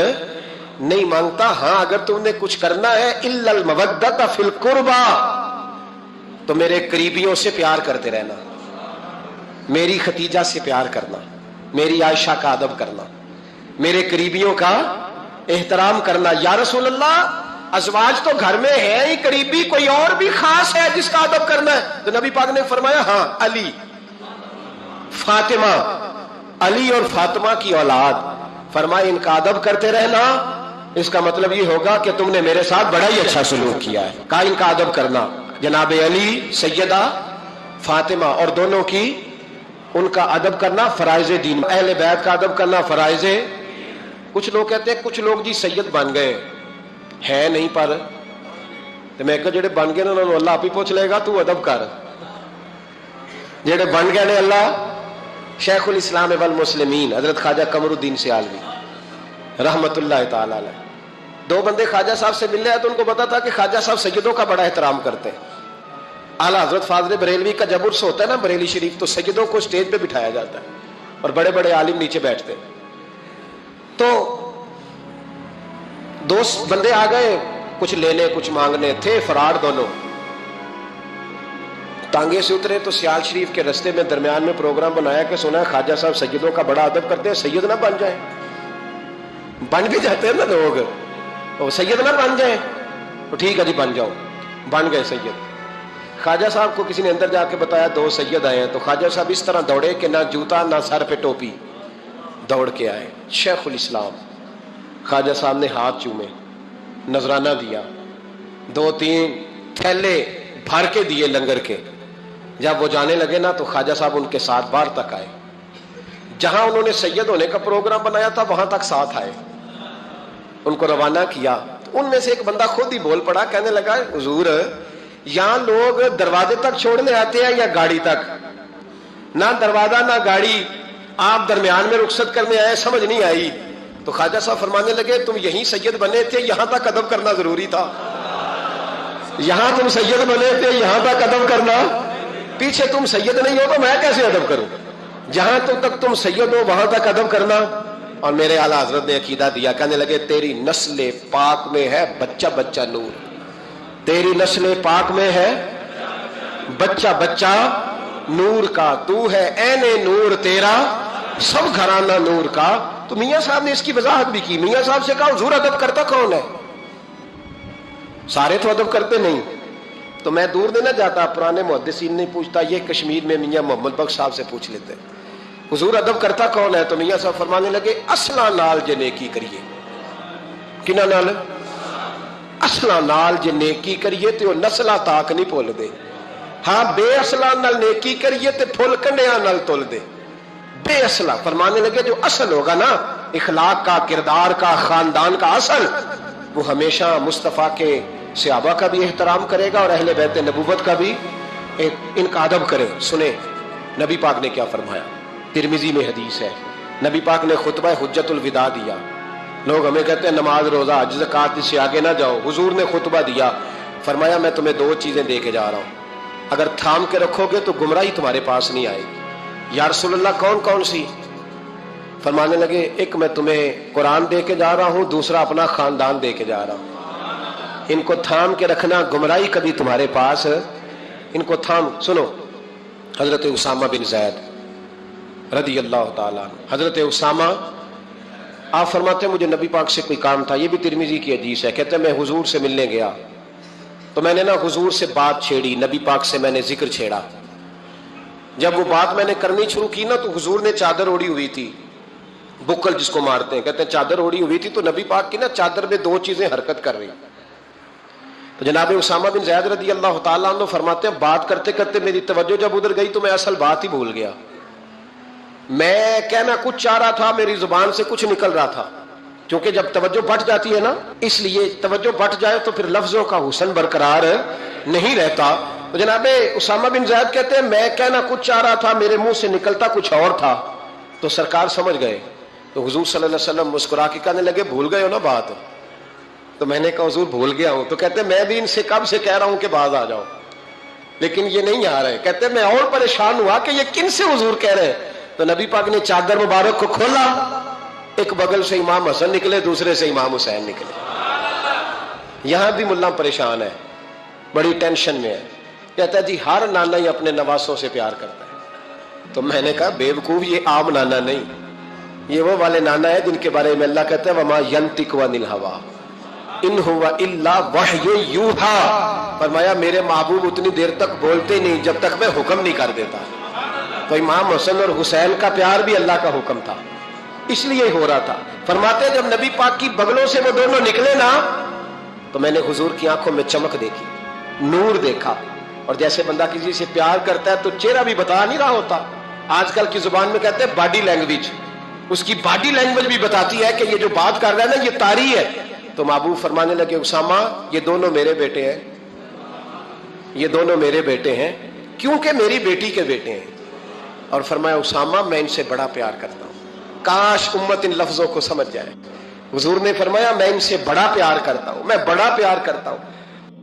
نہیں مانگتا. ہاں اگر تم نے کچھ کرنا ہے الا المودۃ فی القربى, تو میرے قریبیوں سے پیار کرتے رہنا, میری ختیجہ سے پیار کرنا, میری عائشہ کا ادب کرنا, میرے قریبیوں کا احترام کرنا. یا رسول اللہ ازواج تو گھر میں ہے ہی, قریبی کوئی اور بھی خاص ہے جس کا ادب کرنا ہے؟ تو نبی پاک نے فرمایا ہاں علی, فاطمہ, علی اور فاطمہ کی اولاد. فرمایا ان کا ادب کرتے رہنا, اس کا مطلب یہ ہوگا کہ تم نے میرے ساتھ بڑا ہی اچھا سلوک کیا ہے. کہا ان کا ادب کرنا, جناب علی, سیدہ فاطمہ, اور دونوں کی ان کا ادب کرنا فرائض دین, اہل بیت کا ادب کرنا فرائض. کچھ لوگ کہتے ہیں کچھ لوگ جی سید بن گئے ہے نہیں, پر میں کہ جڑے بن گئے نا انہوں نے اللہ آپ ہی پوچھ لے گا, تو ادب کر. جڑے بن گئے نے اللہ, شیخ الاسلام والمسلمین حضرت خواجہ قمر الدین سیالوی رحمت اللہ تعالی علیہ, دو بندے خواجہ صاحب سے ملنے آئے تو ان کو پتا تھا کہ خواجہ صاحب سیدوں کا بڑا احترام کرتے ہیں. اعلیٰ حضرت فاضل بریلوی کا جب عرس ہوتا ہے نا بریلی شریف, تو سیدوں کو اسٹیج پہ بٹھایا جاتا ہے اور بڑے بڑے عالم نیچے بیٹھتے ہیں. تو دو بندے آ گئے, کچھ لینے کچھ مانگنے تھے, فرار دونوں. ٹانگے سے اترے تو سیال شریف کے رستے میں درمیان میں پروگرام بنایا کہ سنا ہے خواجہ صاحب سیدوں کا بڑا ادب کرتے ہیں, سید نہ بن جائیں. بن بھی جاتے ہیں نا لوگ, سید نہ بن جائیں. تو ٹھیک ہے جی بن جاؤ. بن گئے سید. خواجہ صاحب کو کسی نے اندر جا کے بتایا 2 سید آئے ہیں، تو خواجہ صاحب اس طرح دوڑے کہ نہ جوتا نہ سر پہ ٹوپی، دوڑ کے آئے۔ شیخ الاسلام خواجہ صاحب نے ہاتھ چومے، نذرانہ دیا، 2-3 تھیلے بھر کے دیے لنگر کے۔ جب وہ جانے لگے نا تو خواجہ صاحب ان کے ساتھ باہر تک آئے، جہاں انہوں نے سید ہونے کا پروگرام بنایا تھا وہاں تک ساتھ آئے، ان کو روانہ کیا۔ ان میں سے ایک بندہ خود ہی بول پڑا، کہنے لگا حضور یہاں لوگ دروازے تک چھوڑنے آتے ہیں یا گاڑی تک؟ نہ دروازہ نہ گاڑی، آپ درمیان میں رخصت کرنے آئے، سمجھ نہیں آئی۔ تو خواجہ صاحب فرمانے لگے تم یہیں سید بنے تھے، یہاں تک ادب کرنا ضروری تھا۔ یہاں تم سید بنے تھے، یہاں تک ادب کرنا، پیچھے تم سید نہیں ہو تو میں کیسے ادب کروں؟ جہاں تک تم سید ہو وہاں تک ادب کرنا۔ اور میرے اعلیٰ حضرت نے عقیدہ دیا، کہنے لگے تیری نسل پاک میں ہے بچہ بچہ نور، تیری نسل پاک میں ہے بچہ بچہ نور کا، تو ہے عین نور تیرا سب گھرانہ نور کا۔ تو میاں صاحب نے اس کی وضاحت بھی کی۔ میاں صاحب سے کہا حضور ادب کرتا کون ہے؟ سارے تو ادب کرتے نہیں۔ تو میں دور نہیں نہ جاتا، پرانے محدثین نہیں پوچھتا، یہ کشمیر میں میاں محمد بخش صاحب سے پوچھ لیتے حضور ادب کرتا کون ہے؟ تو میاں صاحب فرمانے لگے اصلا نال جے نیکی کریے۔ کنہ نال؟ اصلا نال جے نیکی کریے تے وہ نسلاں تاک نہیں بھول دے۔ ہاں بے اصلا نال نیکی کریے تے پھل کنڈیاں نال تل دے۔ بے اصلا فرمانے لگے جو اصل ہوگا نا اخلاق کا، کردار کا، خاندان کا اصل، وہ ہمیشہ مصطفیٰ کے صحابہ کا بھی احترام کرے گا اور اہل بیت نبوت کا بھی ان کا ادب کرے۔ سنیں نبی پاک نے کیا فرمایا، ترمذی میں حدیث ہے، نبی پاک نے خطبہ حجت الوداع دیا۔ لوگ ہمیں کہتے ہیں نماز روزہ حج زکوٰۃ سے آگے نہ جاؤ، حضور نے خطبہ دیا، فرمایا میں تمہیں 2 چیزیں دے کے جا رہا ہوں، اگر تھام کے رکھو گے تو گمراہی تمہارے پاس نہیں آئے گی۔ یا رسول اللہ کون کون سی؟ فرمانے لگے ایک میں تمہیں قرآن دے کے جا رہا ہوں، دوسرا اپنا خاندان دے کے جا رہا ہوں، ان کو تھام کے رکھنا، گمراہی کبھی تمہارے پاس، ان کو تھام۔ سنو حضرت اسامہ بن زید رضی اللہ تعالیٰ عنہ، حضرت اسامہ آپ فرماتے ہیں مجھے نبی پاک سے کوئی کام تھا، یہ بھی ترمذی کی حدیث ہے، کہتے ہیں میں حضور سے ملنے گیا تو میں نے نا حضور سے بات چھیڑی، نبی پاک سے میں نے ذکر چھیڑا۔ جب وہ بات میں نے کرنی شروع کی نا تو حضور نے چادر اوڑی ہوئی تھی، بکل جس کو مارتے ہیں، کہتے ہیں چادر اوڑی ہوئی تھی، تو نبی پاک کی نا چادر میں 2 چیزیں حرکت کر رہی۔ تو جناب اسامہ بن زید رضی اللہ تعالیٰ عنہ فرماتے ہیں بات کرتے کرتے میری توجہ جب ادھر گئی تو میں اصل بات ہی بھول گیا، میں کہنا کچھ چاہ رہا تھا، میری زبان سے کچھ نکل رہا تھا، کیونکہ جب توجہ بٹ جاتی ہے نا، اس لیے توجہ بٹ جائے تو پھر لفظوں کا حسن برقرار نہیں رہتا۔ تو جناب اسامہ بن زید کہتے ہیں میں کہنا کچھ چاہ رہا تھا، میرے منہ سے نکلتا کچھ اور تھا، تو سرکار سمجھ گئے، تو حضور صلی اللہ علیہ وسلم مسکرا کے کہنے لگے بھول گئے ہو نا بات؟ تو میں نے کہا حضور بھول گیا ہوں۔ تو کہتے ہیں میں بھی ان سے کب سے کہہ رہا ہوں کہ باز آ جاؤ، لیکن یہ نہیں آ رہے۔ کہتے ہیں میں اور پریشان ہوا کہ یہ کن سے حضور کہہ رہے ہیں۔ تو نبی پاک نے چادر مبارک کو کھولا، ایک بغل سے امام حسن نکلے، دوسرے سے امام حسین نکلے۔ یہاں بھی ملا پریشان ہے، بڑی ٹینشن میں ہے، کہتا ہے جی ہر نانا ہی اپنے نواسوں سے پیار کرتا ہے۔ تو میں نے کہا بے وقوف، یہ عام نانا نہیں، یہ وہ والے نانا ہے جن کے بارے میں اللہ کہتا ہے وما ینطق عن الہویٰ ان ہوا الا وحی یوحیٰ، فرمایا میرے محبوب اتنی دیر تک بولتے نہیں جب تک میں حکم نہیں کر دیتا۔ تو امام حسن اور حسین کا پیار بھی اللہ کا حکم تھا، اس لیے ہو رہا تھا۔ فرماتے جب نبی پاک کی بغلوں سے وہ دونوں نکلے نا تو میں نے حضور کی آنکھوں میں چمک دیکھی، نور دیکھا، اور جیسے بندہ کسی سے پیار کرتا ہے تو چہرہ بھی بتا نہیں رہا ہوتا، آج کل کی زبان میں کہتے ہیں باڈی لینگویج، اس کی باڈی لینگویج بھی بتاتی ہے کہ یہ جو بات کر رہا ہے نا یہ طاری ہے۔ تو محبوب فرمانے لگے اسامہ یہ دونوں میرے بیٹے ہیں، یہ دونوں میرے بیٹے ہیں کیونکہ میری بیٹی کے بیٹے ہیں۔ اور فرمایا اسامہ میں ان سے بڑا پیار کرتا ہوں، کاش امت ان لفظوں کو سمجھ جائے۔ حضور نے فرمایا میں ان سے بڑا پیار کرتا ہوں، میں بڑا پیار کرتا ہوں،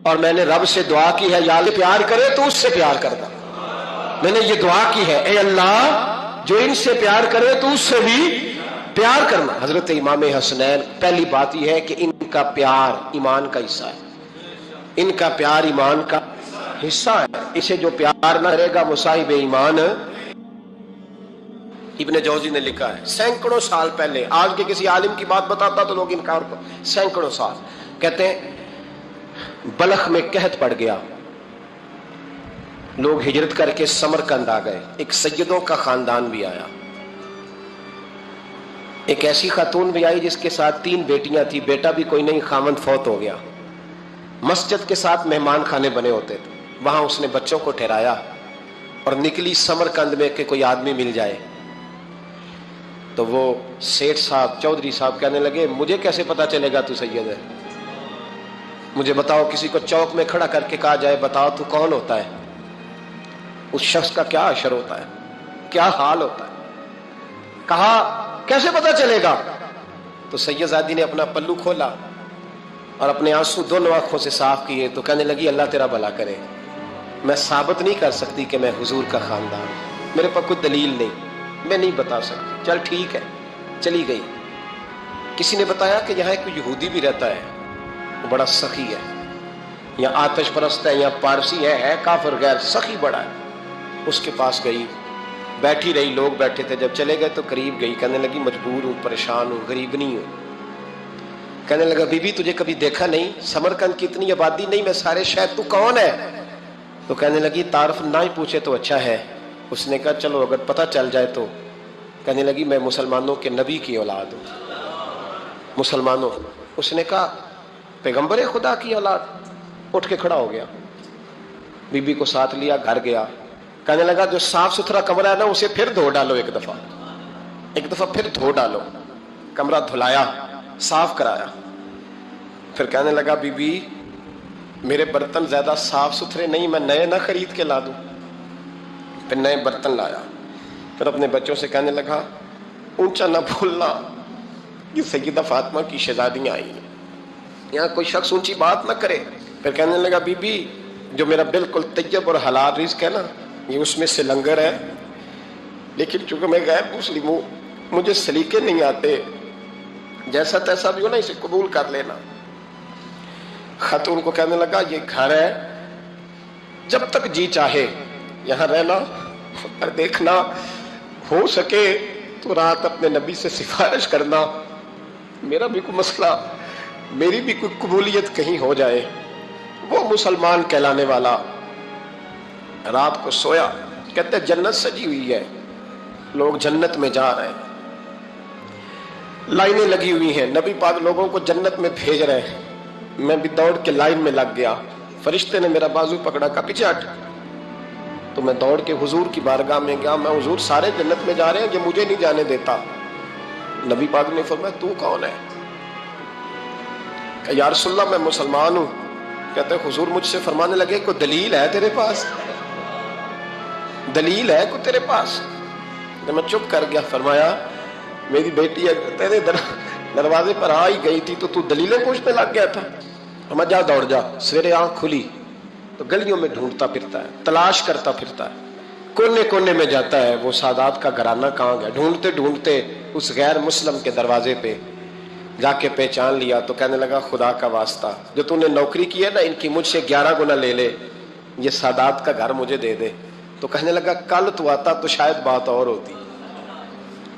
اور میں نے رب سے دعا کی ہے یا اللہ پیار کرے تو اس سے پیار کرتا ہوں۔ میں نے یہ دعا کی ہے اے اللہ جو ان سے پیار کرے تو اس سے بھی پیار کرنا۔ حضرت امام حسنین، پہلی بات یہ ہے کہ ان کا پیار ایمان کا حصہ ہے، ان کا پیار ایمان کا حصہ ہے، اسے جو پیار نہ کرے گا وہ صاحب ایمان۔ ابن جوزی نے لکھا ہے سینکڑوں سال پہلے، آج کے کسی عالم کی بات بتاتا تو لوگ انکار کرتے، سینکڑوں سال، کہتے ہیں بلخ میں قحط پڑ گیا، لوگ ہجرت کر کے سمرقند آ گئے، ایک سیدوں کا خاندان بھی آیا، ایک ایسی خاتون بھی آئی جس کے ساتھ 3 بیٹیاں تھی، بیٹا بھی کوئی نہیں، خاوند فوت ہو گیا۔ مسجد کے ساتھ مہمان خانے بنے ہوتے تھے، وہاں اس نے بچوں کو ٹھہرایا اور نکلی سمرقند میں کہ کوئی آدمی مل جائے۔ تو وہ سیٹھ صاحب، چودھری صاحب کہنے لگے مجھے کیسے پتا چلے گا تو سید ہے؟ مجھے بتاؤ، کسی کو چوک میں کھڑا کر کے کہا جائے بتاؤ تو کون ہوتا ہے، اس شخص کا کیا اشر ہوتا ہے، کیا حال ہوتا ہے؟ کہا کیسے پتا چلے گا؟ تو سید زادی نے اپنا پلو کھولا اور اپنے آنسو دونوں آنکھوں سے صاف کیے تو کہنے لگی اللہ تیرا بھلا کرے، میں ثابت نہیں کر سکتی کہ میں حضور کا خاندان، میرے پاس کوئی دلیل نہیں، میں نہیں بتا سکتی۔ چل ٹھیک ہے، چلی گئی۔ کسی نے بتایا کہ یہاں ایک یہودی بھی رہتا ہے، وہ بڑا سخی ہے، یا آتش پرست ہے، یا پارسی ہے کافر غیر، سخی بڑا ہے۔ اس کے پاس گئی، بیٹھی رہی، لوگ بیٹھے تھے، جب چلے گئے تو قریب گئی، کہنے لگی مجبور ہوں، پریشان ہوں، غریب نہیں ہوں۔ کہنے لگا بی بی تجھے کبھی دیکھا نہیں، سمرقند کی اتنی آبادی نہیں، میں سارے شہر، تو کون ہے؟ تو کہنے لگی تعارف نہ ہی پوچھے تو اچھا ہے۔ اس نے کہا چلو اگر پتہ چل جائے تو۔ کہنے لگی میں مسلمانوں کے نبی کی اولاد ہوں، مسلمانوں۔ اس نے کہا پیغمبر خدا کی اولاد؟ اٹھ کے کھڑا ہو گیا، بی بی کو ساتھ لیا، گھر گیا۔ کہنے لگا جو صاف ستھرا کمرہ ہے نا اسے پھر دھو ڈالو، ایک دفعہ پھر دھو ڈالو۔ کمرہ دھلایا، صاف کرایا۔ پھر کہنے لگا بی بی میرے برتن زیادہ صاف ستھرے نہیں، میں نئے نہ خرید کے لا دوں۔ پھر نئے برتن لایا، پھر اپنے بچوں سے کہنے لگا اونچا نہ بھولنا، یہ سیدہ فاطمہ کی شہزادیاں آئی ہیں، یہاں کوئی شخص اونچی بات نہ کرے۔ پھر کہنے لگا بی بی جو میرا بالکل طیب اور حلال رزق ہے نا، یہ اس میں سے لنگر ہے، لیکن چونکہ میں غیر مسلم ہوں، مجھے سلیقے نہیں آتے، جیسا تیسا بھی ہو نا اسے قبول کر لینا۔ خاتون کو کہنے لگا یہ گھر ہے، جب تک جی چاہے یہاں رہنا، اور دیکھنا ہو سکے تو رات اپنے نبی سے سفارش کرنا، میرا بھی کوئی مسئلہ، میری بھی کوئی قبولیت کہیں ہو جائے۔ وہ مسلمان کہلانے والا رات کو سویا، کہتے جنت سجی ہوئی ہے، لوگ جنت میں جا رہے ہیں، لائنیں لگی ہوئی ہیں، نبی پاک لوگوں کو جنت میں بھیج رہے ہیں۔ میں بھی دوڑ کے لائن میں لگ گیا، فرشتے نے میرا بازو پکڑا، کہا پیچھے ہٹ۔ تو میں دوڑ کے حضور کی بارگاہ میں گیا، میں حضور سارے جنت میں جا رہے ہیں، یہ مجھے نہیں جانے دیتا۔ نبی پاک نے فرمایا تو کون ہے؟ کہ یا رسول اللہ میں مسلمان ہوں۔ کہتے حضور مجھ سے فرمانے لگے کوئی دلیل ہے تیرے پاس؟ دلیل ہے کوئی تیرے پاس؟ میں چپ کر گیا۔ فرمایا میری بیٹی تیرے دروازے پر آ ہی گئی تھی تو دلیلیں پوچھنے لگ گیا تھا۔ میں جا دوڑ جا۔ سویرے آنکھ کھلی تو گلیوں میں ڈھونڈتا پھرتا ہے، تلاش کرتا پھرتا ہے، کونے کونے میں جاتا ہے وہ سادات کا گھرانہ کہاں گیا۔ ڈھونڈتے ڈھونڈتے اس غیر مسلم کے دروازے پہ جا کے پہچان لیا تو کہنے لگا خدا کا واسطہ جو تو نے نوکری کی ہے نا ان کی مجھ سے 11 گنا لے لے، یہ سادات کا گھر مجھے دے دے۔ تو کہنے لگا کل تو آتا تو شاید بات اور ہوتی،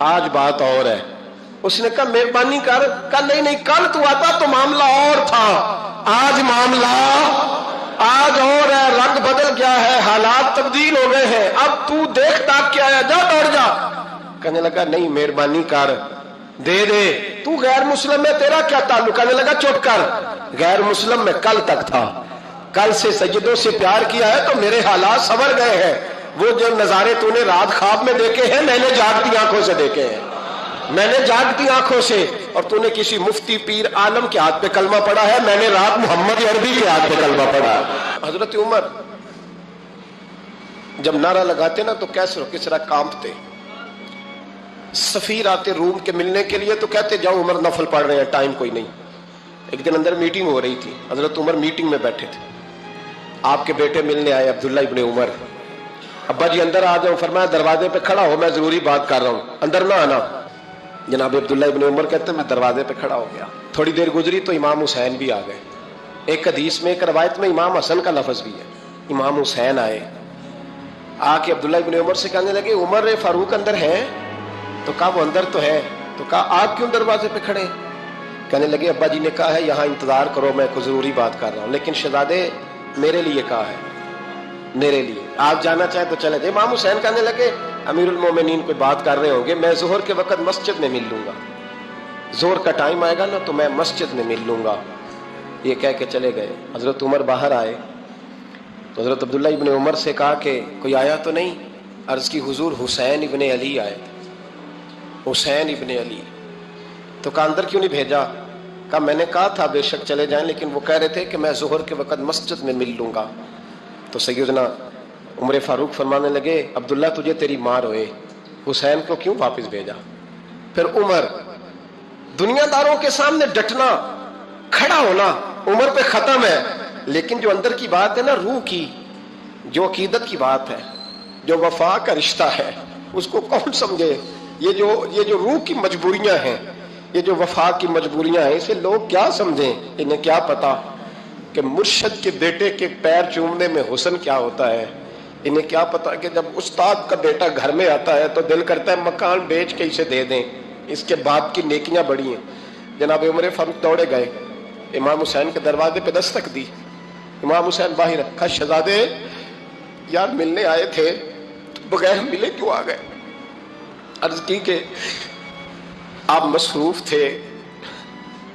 آج بات اور ہے۔ اس نے کہا مہربانی کر۔ کہا نہیں کل تو آتا تو معاملہ اور تھا، آج معاملہ آج اور ہے، رنگ بدل گیا ہے، حالات تبدیل ہو گئے ہیں، اب تو دیکھ تاک کے آیا، جا دوڑ جا۔ کہنے لگا نہیں مہربانی کر، دے دے، تو غیر مسلم ہے تیرا کیا تعلق؟ کہنے لگا چپ کر، غیر مسلم میں کل تک تھا، کل سے سیدوں سے پیار کیا ہے تو میرے حالات سنور گئے ہیں۔ وہ جو نظارے تو نے رات خواب میں دیکھے ہیں میں نے جاگتی آنکھوں سے دیکھے ہیں، میں نے جاگتی آنکھوں سے۔ اور تو نے کسی مفتی پیر عالم کے ہاتھ پہ کلمہ پڑھا ہے، میں نے رات محمد عربی کے ہاتھ پہ کلمہ پڑھا ہے۔ حضرت عمر جب نعرہ لگاتے نا تو کیسر و کسرا کانپتے، سفیر آتے روم کے ملنے کے لیے تو کہتے جاؤ عمر نفل پڑھ رہے ہیں، ٹائم کوئی نہیں۔ ایک دن اندر میٹنگ ہو رہی تھی، حضرت عمر میٹنگ میں بیٹھے تھے، آپ کے بیٹے ملنے آئے عبداللہ ابن عمر۔ ابا جی اندر آ جاؤ۔ فرمایا دروازے پہ کھڑا ہو، میں ضروری بات کر رہا ہوں، اندر نہ آنا۔ جناب عبداللہ ابن عمر کہتے ہیں میں دروازے پہ کھڑا ہو گیا، تھوڑی دیر گزری تو امام حسین بھی آ گئے۔ ایک حدیث میں ایک روایت میں امام حسن کا لفظ بھی ہے، امام حسین آئے، آ کے عبداللہ ابن عمر سے کہنے لگے عمر فاروق اندر ہے؟ تو کہا وہ اندر تو ہے۔ تو کہا آپ کیوں دروازے پہ کھڑے؟ کہنے لگے ابا جی نے کہا ہے یہاں انتظار کرو، میں کوئی ضروری بات کر رہا ہوں، لیکن شہزادے میرے لیے کہا ہے، میرے لیے آپ جانا چاہیں تو چلے جائیں۔ امام حسین کہنے لگے امیر المومنین کوئی بات کر رہے ہوں گے، میں ظہر کے وقت مسجد میں مل لوں گا، ظہر کا ٹائم آئے گا نا تو میں مسجد میں مل لوں گا۔ یہ کہہ کے چلے گئے۔ حضرت عمر باہر آئے تو حضرت عبداللہ ابن عمر سے کہا کہ کوئی آیا تو نہیں؟ عرض کی حضور حسین ابن علی آئے تھے، حسین ابن علی۔ تو کہا اندر کیوں نہیں بھیجا؟ کہا میں نے کہا تھا بے شک چلے جائیں، لیکن وہ کہہ رہے تھے کہ میں ظہر کے وقت مسجد میں مل لوں گا۔ تو سیدنا عمر فاروق فرمانے لگے عبداللہ تجھے تیری ماں روئے، حسین کو کیوں واپس بھیجا؟ پھر عمر دنیا داروں کے سامنے ڈٹنا، کھڑا ہونا عمر پہ ختم ہے، لیکن جو اندر کی بات ہے نا، روح کی، جو عقیدت کی بات ہے، جو وفا کا رشتہ ہے، اس کو کون سمجھے؟ یہ جو روح کی مجبوریاں ہیں، یہ جو وفا کی مجبوریاں ہیں، اسے لوگ کیا سمجھیں؟ انہیں کیا پتا کہ مرشد کے بیٹے کے پیر چومنے میں حسن کیا ہوتا ہے؟ انہیں کیا پتا کہ جب استاد کا بیٹا گھر میں آتا ہے تو دل کرتا ہے مکان بیچ کے اسے دے دیں، اس کے باپ کی نیکیاں بڑی ہیں۔ جناب عمر فاروق دوڑے گئے، امام حسین کے دروازے پہ دستک دی۔ امام حسین باہر رکھا، شہزادے یار ملنے آئے تھے، بغیر ملے کیوں آ گئے؟ عرض کی کہ آپ مصروف تھے،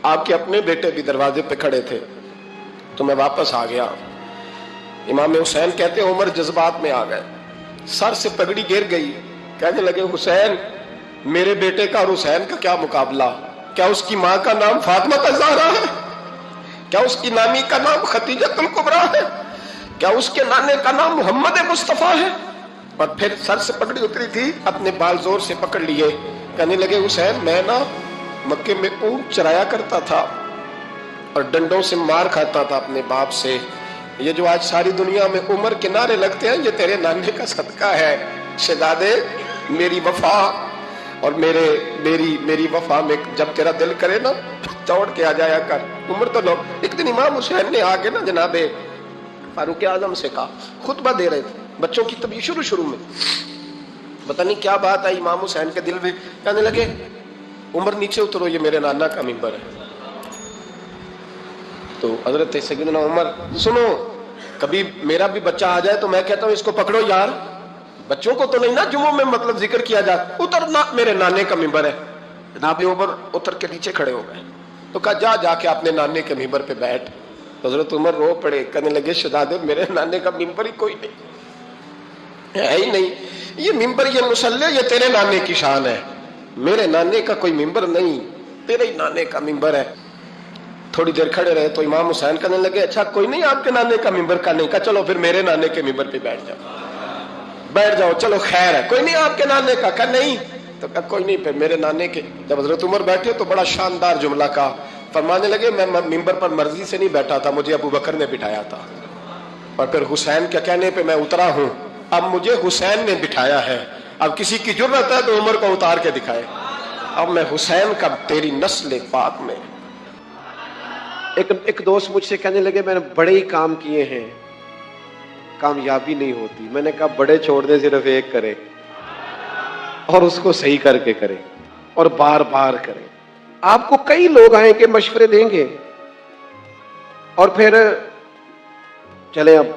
آپ کے اپنے بیٹے بھی دروازے پہ کھڑے تھے تو میں واپس آ گیا۔ امام حسین کہتے عمر جذبات میں آ گئے، سر سے پگڑی گر گئی، کہنے لگے حسین میرے بیٹے کا اور حسین کا کیا مقابلہ؟ کیا اس کی ماں کا نام فاطمہ الزہرا ہے؟ کیا اس کی نانی کا نام خدیجہ الکبریٰ ہے؟ کیا اس کے نانے کا نام محمد مصطفیٰ ہے؟ اور پھر سر سے پگڑی اتری تھی، اپنے بال زور سے پکڑ لیے، کہنے لگے حسین میں نا مکے میں اونٹ چرایا کرتا تھا اور ڈنڈوں سے مار کھاتا تھا اپنے باپ سے، یہ جو آج ساری دنیا میں عمر کے نعرے لگتے ہیں یہ تیرے نانے کا صدقہ ہے۔ شہزادے میری وفا اور میری وفا میں جب تیرا دل کرے نا دوڑ کے آ جایا کر۔ عمر تو لوگ ایک دن امام حسین نے آگے نا جناب فاروق اعظم سے کہا، خطبہ دے رہے تھے بچوں کی طبیعت شروع میں، پتہ نہیں کیا بات آئی امام حسین کے دل میں، کہنے لگے عمر نیچے اترو، یہ میرے نانا کا منبر ہے۔ تو حضرت سیدنا عمر سنو، کبھی میرا بھی بچہ آ جائے تو میں کہتا ہوں اس کو پکڑو یار، بچوں کو تو نہیں نا جمعوں میں مطلب ذکر کیا جائے، اترنا میرے نانے کا منبر ہے۔ جناب عمر اتر کے نیچے کھڑے ہو گئے تو کہا جا کے اپنے نانے کے منبر پہ بیٹھ۔ حضرت عمر رو پڑے، کہنے لگے شہزادے میرے نانے کا منبر ہی کوئی نہیں ہے ہی نہیں، یہ منبر یہ مصلی یہ تیرے نانے کی شان ہے، میرے نانے کا کوئی منبر نہیں، تیرے ہی نانے کا منبر ہے۔ تھوڑی دیر کھڑے رہے تو امام حسین کہنے لگے اچھا کوئی نہیں آپ کے نانے کا منبر کا نہیں؟ کہا چلو پھر میرے نانے کے منبر پہ بیٹھ جاؤ، چلو خیر ہے، کوئی نہیں آپ کے نانے کا؟ کہا نہیں۔ تو کہا کوئی نہیں پھر میرے نانے کے۔ جب حضرت عمر بیٹھے تو بڑا شاندار جملہ کہا، فرمانے لگے میں منبر پر مرضی سے نہیں بیٹھا تھا، مجھے ابو بکر نے بٹھایا تھا، اور پھر حسین کے کہنے پہ میں اترا ہوں، اب مجھے حسین نے بٹھایا ہے، اب کسی کی جرأت ہے تو عمر کو اتار کے دکھائے، اب میں حسین کا تیری نسل پاک میں۔ ایک دوست مجھ سے کہنے لگے میں نے بڑے ہی کام کیے ہیں، کامیابی نہیں ہوتی۔ میں نے کہا بڑے چھوڑ دے، صرف ایک کرے اور اس کو صحیح کر کے کرے اور بار بار کرے۔ آپ کو کئی لوگ آئیں کہ مشورے دیں گے اور پھر چلیں اب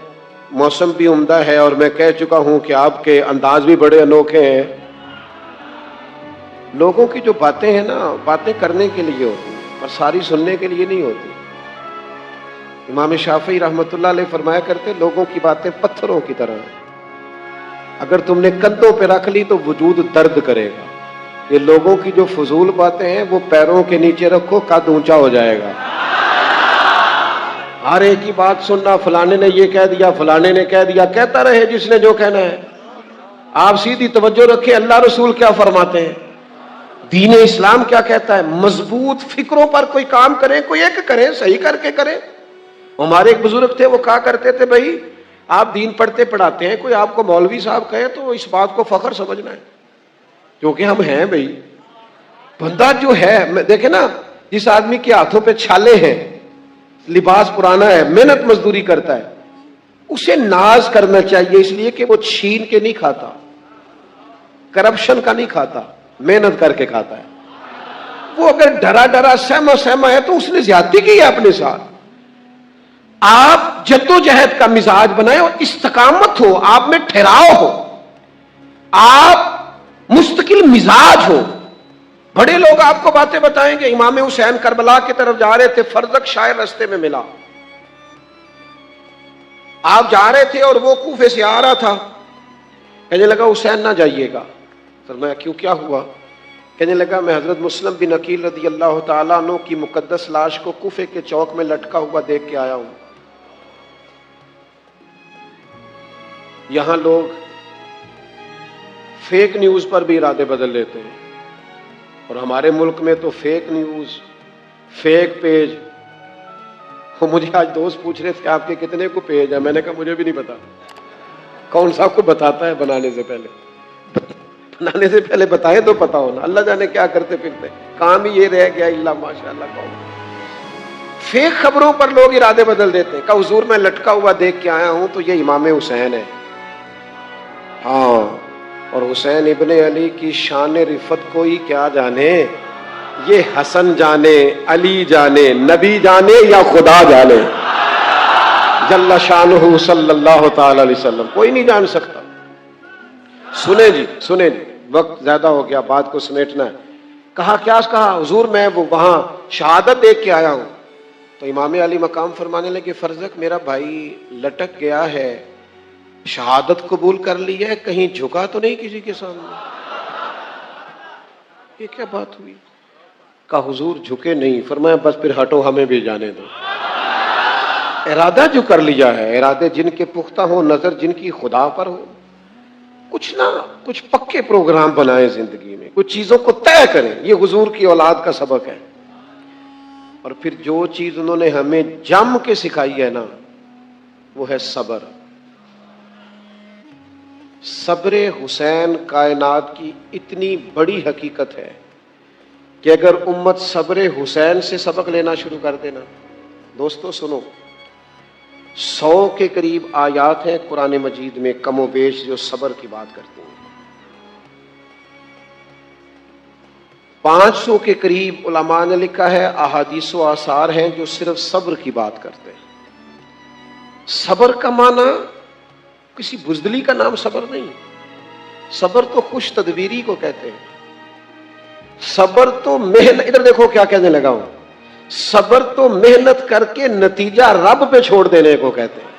موسم بھی عمدہ ہے اور میں کہہ چکا ہوں کہ آپ کے انداز بھی بڑے انوکھے ہیں۔ لوگوں کی جو باتیں ہیں نا، باتیں کرنے کے لیے ہوتی ہیں اور ساری سننے کے لیے نہیں ہوتی۔ امام شافعی رحمۃ اللہ علیہ فرمایا کرتے لوگوں کی باتیں پتھروں کی طرح ہیں، اگر تم نے کندھوں پہ رکھ لی تو وجود درد کرے گا۔ یہ لوگوں کی جو فضول باتیں ہیں وہ پیروں کے نیچے رکھو، قد اونچا ہو جائے گا۔ ہر ایک کی بات سننا، فلانے نے یہ کہہ دیا، فلانے نے کہہ دیا، کہتا رہے جس نے جو کہنا ہے۔ آپ سیدھی توجہ رکھیں اللہ رسول کیا فرماتے ہیں، دین اسلام کیا کہتا ہے۔ مضبوط فکروں پر کوئی کام کریں، کوئی ایک کریں، صحیح کر کے کریں۔ ہمارے ایک بزرگ تھے وہ کہا کرتے تھے بھائی آپ دین پڑھتے پڑھاتے ہیں، کوئی آپ کو مولوی صاحب کہے تو اس بات کو فخر سمجھنا ہے، کیونکہ ہم ہیں بھائی۔ بندہ جو ہے دیکھیں نا، جس آدمی کے ہاتھوں پہ چھالے ہیں، لباس پرانا ہے، محنت مزدوری کرتا ہے، اسے ناز کرنا چاہیے، اس لیے کہ وہ چھین کے نہیں کھاتا، کرپشن کا نہیں کھاتا، محنت کر کے کھاتا ہے۔ وہ اگر ڈرا ڈرا سہما سہما ہے تو اس نے زیادتی کی ہے اپنے ساتھ۔ آپ جدوجہد کا مزاج بنائیں اور استقامت ہو، آپ میں ٹھہراؤ ہو، آپ مستقل مزاج ہو۔ بڑے لوگ آپ کو باتیں بتائیں گے، امام حسین کربلا کی طرف جا رہے تھے، فرزق شاعر رستے میں ملا، آپ جا رہے تھے اور وہ کوفے سے آ رہا تھا، کہنے لگا حسین نہ جائیے گا۔ فرمایا کیوں، کیا ہوا؟ کہنے لگا میں حضرت مسلم بن عقیل رضی اللہ تعالیٰ عنہ کی مقدس لاش کو کوفے کے چوک میں لٹکا ہوا دیکھ کے آیا ہوں۔ یہاں لوگ فیک نیوز پر بھی ارادے بدل لیتے ہیں، اور ہمارے ملک میں تو فیک نیوز، فیک پیج۔ وہ مجھے آج دوست پوچھ رہے تھے آپ کے کتنے کو پیج ہے، میں نے کہا مجھے بھی نہیں پتا، کون سا آپ کو بتاتا ہے بنانے سے پہلے؟ بنانے سے پہلے بتائے تو پتا ہونا، اللہ جانے کیا کرتے پھرتے، کام ہی یہ رہ گیا اللہ ماشاءاللہ قوم۔ فیک خبروں پر لوگ ارادے بدل دیتے ہیں، کہ حضور میں لٹکا ہوا دیکھ کے آیا ہوں تو یہ امام حسین ہے۔ ہاں، اور حسین ابن علی کی شان رفت کوئی کیا جانے، یہ حسن جانے، علی جانے، نبی جانے یا خدا جانے، جل شانہ صلی اللہ تعالی علیہ وسلم، کوئی نہیں جان سکتا۔ سنیں جی، سنیں جی، وقت زیادہ ہو گیا، بات کو سمیٹنا ہے۔ کہا کیا کہا؟ حضور میں وہاں شہادت دیکھ کے آیا ہوں۔ تو امام علی مقام فرمانے لگے فرزق میرا بھائی لٹک گیا ہے، شہادت قبول کر لی ہے، کہیں جھکا تو نہیں کسی کے سامنے؟ یہ کیا بات ہوئی؟ کہا حضور جھکے نہیں۔ فرمایا بس پھر ہٹو، ہمیں بھی جانے دو۔ ارادہ جو کر لیا ہے، ارادے جن کے پختہ ہو، نظر جن کی خدا پر ہو، کچھ نہ کچھ پکے پروگرام بنائیں زندگی میں، کچھ چیزوں کو طے کریں۔ یہ حضور کی اولاد کا سبق ہے۔ اور پھر جو چیز انہوں نے ہمیں جم کے سکھائی ہے نا، وہ ہے صبر۔ صبر حسین کائنات کی اتنی بڑی حقیقت ہے کہ اگر امت صبر حسین سے سبق لینا شروع کر دینا، دوستو سنو، 100 کے قریب آیات ہیں قرآن مجید میں کم و بیش جو صبر کی بات کرتے ہیں، 500 کے قریب علماء نے لکھا ہے، احادیث و آثار ہیں جو صرف صبر کی بات کرتے ہیں۔ صبر کا معنی کسی بزدلی کا نام صبر نہیں، صبر تو خوش تدبیری کو کہتے ہیں، صبر تو محنت، ادھر دیکھو کیا کہنے لگا ہوں، صبر تو محنت کر کے نتیجہ رب پہ چھوڑ دینے کو کہتے ہیں۔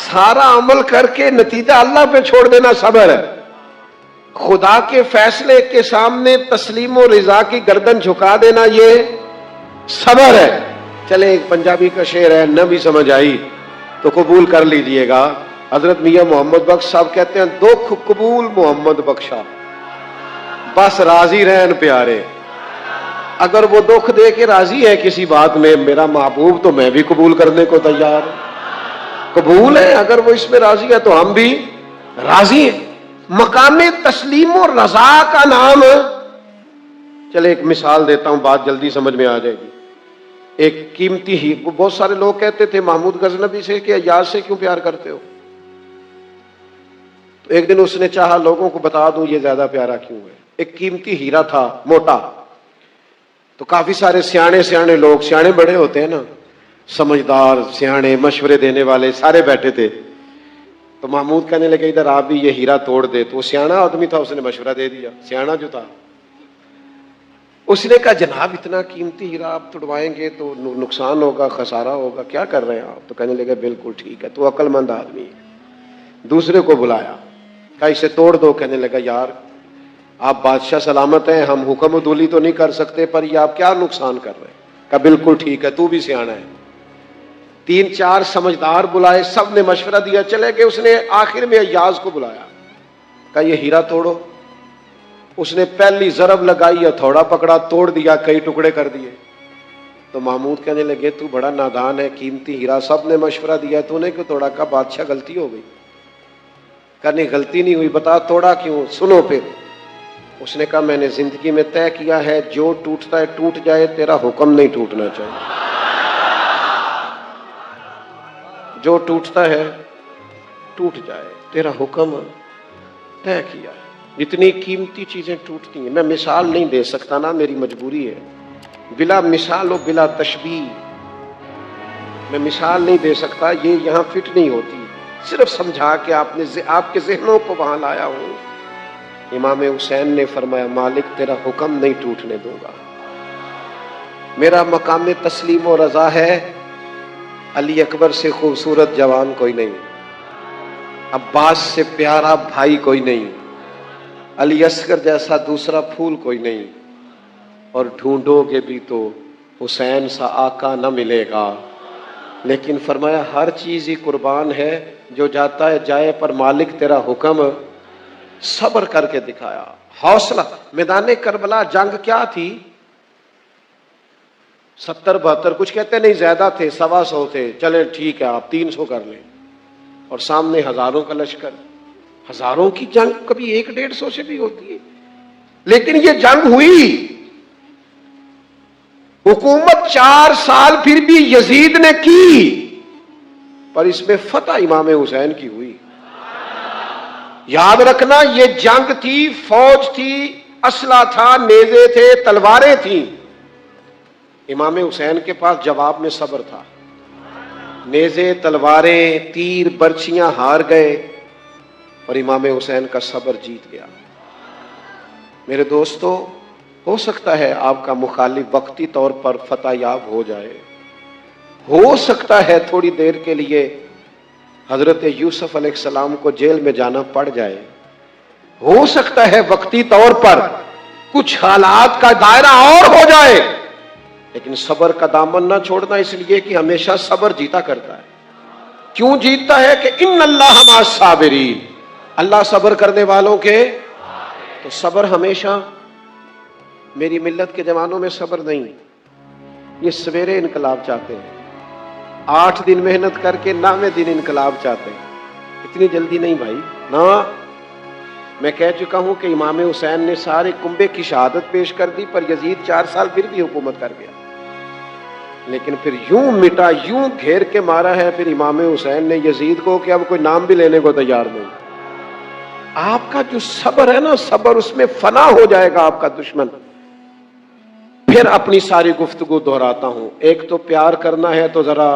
سارا عمل کر کے نتیجہ اللہ پہ چھوڑ دینا صبر ہے۔ خدا کے فیصلے کے سامنے تسلیم و رضا کی گردن جھکا دینا یہ صبر ہے۔ چلے ایک پنجابی کا شعر ہے، نہ بھی سمجھ آئی تو قبول کر لیجئے گا۔ حضرت میاں محمد بخش صاحب کہتے ہیں دکھ قبول محمد بخشا، بس راضی رہن پیارے۔ اگر وہ دکھ دے کے راضی ہے کسی بات میں میرا محبوب، تو میں بھی قبول کرنے کو تیار ہوں۔ قبول ہے، اگر وہ اس میں راضی ہے تو ہم بھی راضی ہیں۔ مقام تسلیم و رضا کا نام، چلے ایک مثال دیتا ہوں، بات جلدی سمجھ میں آ جائے گی۔ ایک قیمتی ہی، بہت سارے لوگ کہتے تھے محمود غزنوی سے کہ ایاز سے کیوں پیار کرتے ہو؟ تو ایک دن اس نے چاہا لوگوں کو بتا دوں یہ زیادہ پیارا کیوں ہے۔ ایک قیمتی ہیرا تھا موٹا، تو کافی سارے سیانے لوگ، سیانے بڑے ہوتے ہیں نا، سمجھدار سیانے مشورے دینے والے سارے بیٹھے تھے۔ تو محمود کہنے لگے ادھر آپ بھی یہ ہیرا توڑ دے۔ تو وہ سیانا آدمی تھا، اس نے مشورہ دے دیا، سیانا جو تھا اس نے کہا جناب اتنا قیمتی ہیرا آپ توڑوائیں گے تو نقصان ہوگا، خسارہ ہوگا، کیا کر رہے ہیں آپ؟ تو کہنے لگے بالکل ٹھیک ہے، تو عقل مند آدمی ہے۔ دوسرے کو بلایا، کہا اسے توڑ دو۔ کہنے لگا یار آپ بادشاہ سلامت ہیں، ہم حکم عدولی تو نہیں کر سکتے، پر یہ آپ کیا نقصان کر رہے ہیں؟ کہا بالکل ٹھیک ہے، تو بھی سیانا ہے۔ 3-4 سمجھدار بلائے، سب نے مشورہ دیا، چلے گئے۔ اس نے آخر میں ایاز کو بلایا، کہا یہ ہیرا توڑو۔ اس نے پہلی ضرب لگائی، ہتھوڑا پکڑا، توڑ دیا، کئی ٹکڑے کر دیے۔ تو محمود کہنے لگے تو بڑا نادان ہے، قیمتی ہیرا سب نے مشورہ دیا، تو نے کیوں توڑا؟ کا بادشاہ غلطی ہو گئی۔ کہا نہیں غلطی نہیں ہوئی، بتا توڑا کیوں؟ سنو پھر۔ اس نے کہا میں نے زندگی میں طے کیا ہے جو ٹوٹتا ہے ٹوٹ جائے، تیرا حکم نہیں ٹوٹنا چاہیے۔ جو ٹوٹتا ہے ٹوٹ جائے، تیرا حکم طے کیا ہے۔ جتنی قیمتی چیزیں ٹوٹتی ہیں، میں مثال نہیں دے سکتا نا، میری مجبوری ہے، بلا مثال و بلا تشبیہ میں مثال نہیں دے سکتا، یہ یہاں فٹ نہیں ہوتی، صرف سمجھا کہ آپ کے ذہنوں کو وہاں لایا ہوں۔ امام حسین نے فرمایا مالک تیرا حکم نہیں ٹوٹنے دوں گا، میرا مقام تسلیم و رضا ہے، علی اکبر سے خوبصورت جوان کوئی نہیں، عباس سے پیارا بھائی کوئی نہیں، علی اصغر جیسا دوسرا پھول کوئی نہیں، اور ڈھونڈو گے بھی تو حسین سا آقا نہ ملے گا۔ لیکن فرمایا ہر چیز ہی قربان ہے، جو جاتا ہے جائے، پر مالک تیرا حکم، صبر کر کے دکھایا، حوصلہ۔ میدان کربلا جنگ کیا تھی؟ 70-72، کچھ کہتے نہیں زیادہ تھے، 125 تھے، چلیں ٹھیک ہے آپ 300 کر لیں، اور سامنے ہزاروں کا لشکر۔ ہزاروں کی جنگ کبھی 100-150 سے بھی ہوتی ہے، لیکن یہ جنگ ہوئی، حکومت 4 سال پھر بھی یزید نے کی، پر اس میں فتح امام حسین کی ہوئی۔ یاد رکھنا یہ جنگ تھی، فوج تھی، اسلحہ تھا، نیزے تھے، تلواریں تھیں، امام حسین کے پاس جواب میں صبر تھا۔ نیزے، تلواریں، تیر، برچیاں ہار گئے، اور امام حسین کا صبر جیت گیا۔ میرے دوستو، ہو سکتا ہے آپ کا مخالف وقتی طور پر فتح یاب ہو جائے، ہو سکتا ہے تھوڑی دیر کے لیے حضرت یوسف علیہ السلام کو جیل میں جانا پڑ جائے، ہو سکتا ہے وقتی طور پر کچھ حالات کا دائرہ اور ہو جائے، لیکن صبر کا دامن نہ چھوڑنا، اس لیے کہ ہمیشہ صبر جیتا کرتا ہے۔ کیوں جیتتا ہے؟ کہ ان اللہ مع الصابرین، اللہ صبر کرنے والوں کے، تو صبر ہمیشہ، میری ملت کے جوانوں میں صبر نہیں، یہ سویرے انقلاب چاہتے ہیں، 8 دن محنت کر کے 9ویں دن انقلاب چاہتے ہیں، اتنی جلدی نہیں بھائی، نہ۔ میں کہہ چکا ہوں کہ امام حسین نے سارے کنبے کی شہادت پیش کر دی، پر یزید 4 سال پھر بھی حکومت کر گیا، لیکن پھر یوں مٹا، یوں گھیر کے مارا ہے پھر امام حسین نے یزید کو کہ اب کوئی نام بھی لینے کو تیار نہیں۔ آپ کا جو صبر ہے نا، صبر، اس میں فنا ہو جائے گا آپ کا دشمن۔ پھر اپنی ساری گفتگو دہراتا ہوں، ایک تو پیار کرنا ہے تو ذرا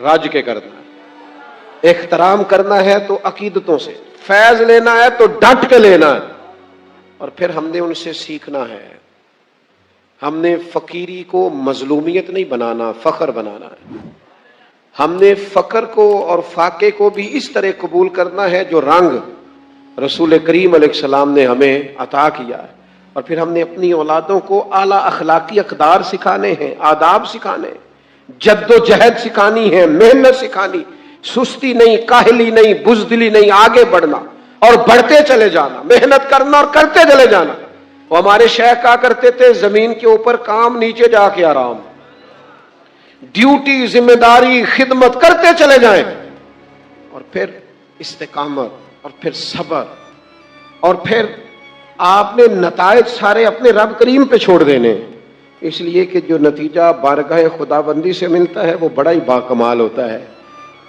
رج کے کرنا ہے، احترام کرنا ہے تو عقیدتوں سے، فیض لینا ہے تو ڈٹ کے لینا ہے، اور پھر ہم نے ان سے سیکھنا ہے۔ ہم نے فقیری کو مظلومیت نہیں بنانا، فخر بنانا ہے۔ ہم نے فقر کو اور فاقے کو بھی اس طرح قبول کرنا ہے جو رنگ رسول کریم علیہ السلام نے ہمیں عطا کیا ہے، اور پھر ہم نے اپنی اولادوں کو اعلیٰ اخلاقی اقدار سکھانے ہیں، آداب سکھانے ہیں، جد و جہد سکھانی ہے، محنت سکھانی، سستی نہیں، کاہلی نہیں، بزدلی نہیں، آگے بڑھنا اور بڑھتے چلے جانا، محنت کرنا اور کرتے چلے جانا۔ وہ ہمارے شیخ کہا کرتے تھے زمین کے اوپر کام، نیچے جا کے آرام، ڈیوٹی، ذمہ داری، خدمت کرتے چلے جائیں، اور پھر استقامت، اور پھر صبر، اور پھر آپ نے نتائج سارے اپنے رب کریم پہ چھوڑ دینے، اس لیے کہ جو نتیجہ بارگاہ خداوندی سے ملتا ہے وہ بڑا ہی باکمال ہوتا ہے۔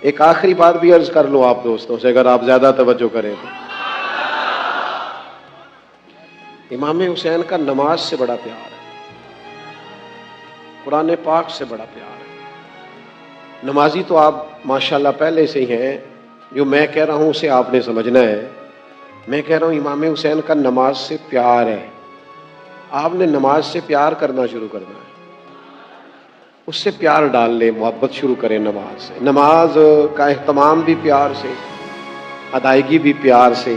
ایک آخری بات بھی عرض کر لوں آپ دوستوں سے، اگر آپ زیادہ توجہ کریں تو، امام حسین کا نماز سے بڑا پیار ہے، قرآن پاک سے بڑا پیار ہے۔ نمازی تو آپ ماشاءاللہ پہلے سے ہی ہیں، جو میں کہہ رہا ہوں اسے آپ نے سمجھنا ہے۔ میں کہہ رہا ہوں امام حسین کا نماز سے پیار ہے، آپ نے نماز سے پیار کرنا شروع کرنا ہے، اس سے پیار ڈال لیں، محبت شروع کریں نماز سے۔ نماز کا اہتمام بھی پیار سے، ادائیگی بھی پیار سے۔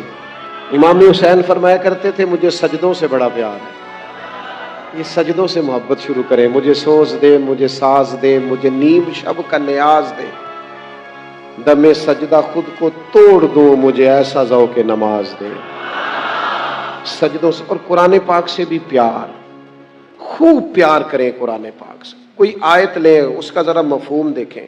امام حسین فرمایا کرتے تھے مجھے سجدوں سے بڑا پیار ہے، یہ سجدوں سے محبت شروع کریں، مجھے سوز دے، مجھے ساز دے، مجھے نیم شب کا نیاز دے، دم سجدہ خود کو توڑ دو، مجھے ایسا ذوق نماز دے۔ سجدوں سے، اور قرآن پاک سے بھی پیار، خوب پیار کریں قرآن پاک سے۔ کوئی آیت لیں، اس کا ذرا مفہوم دیکھیں،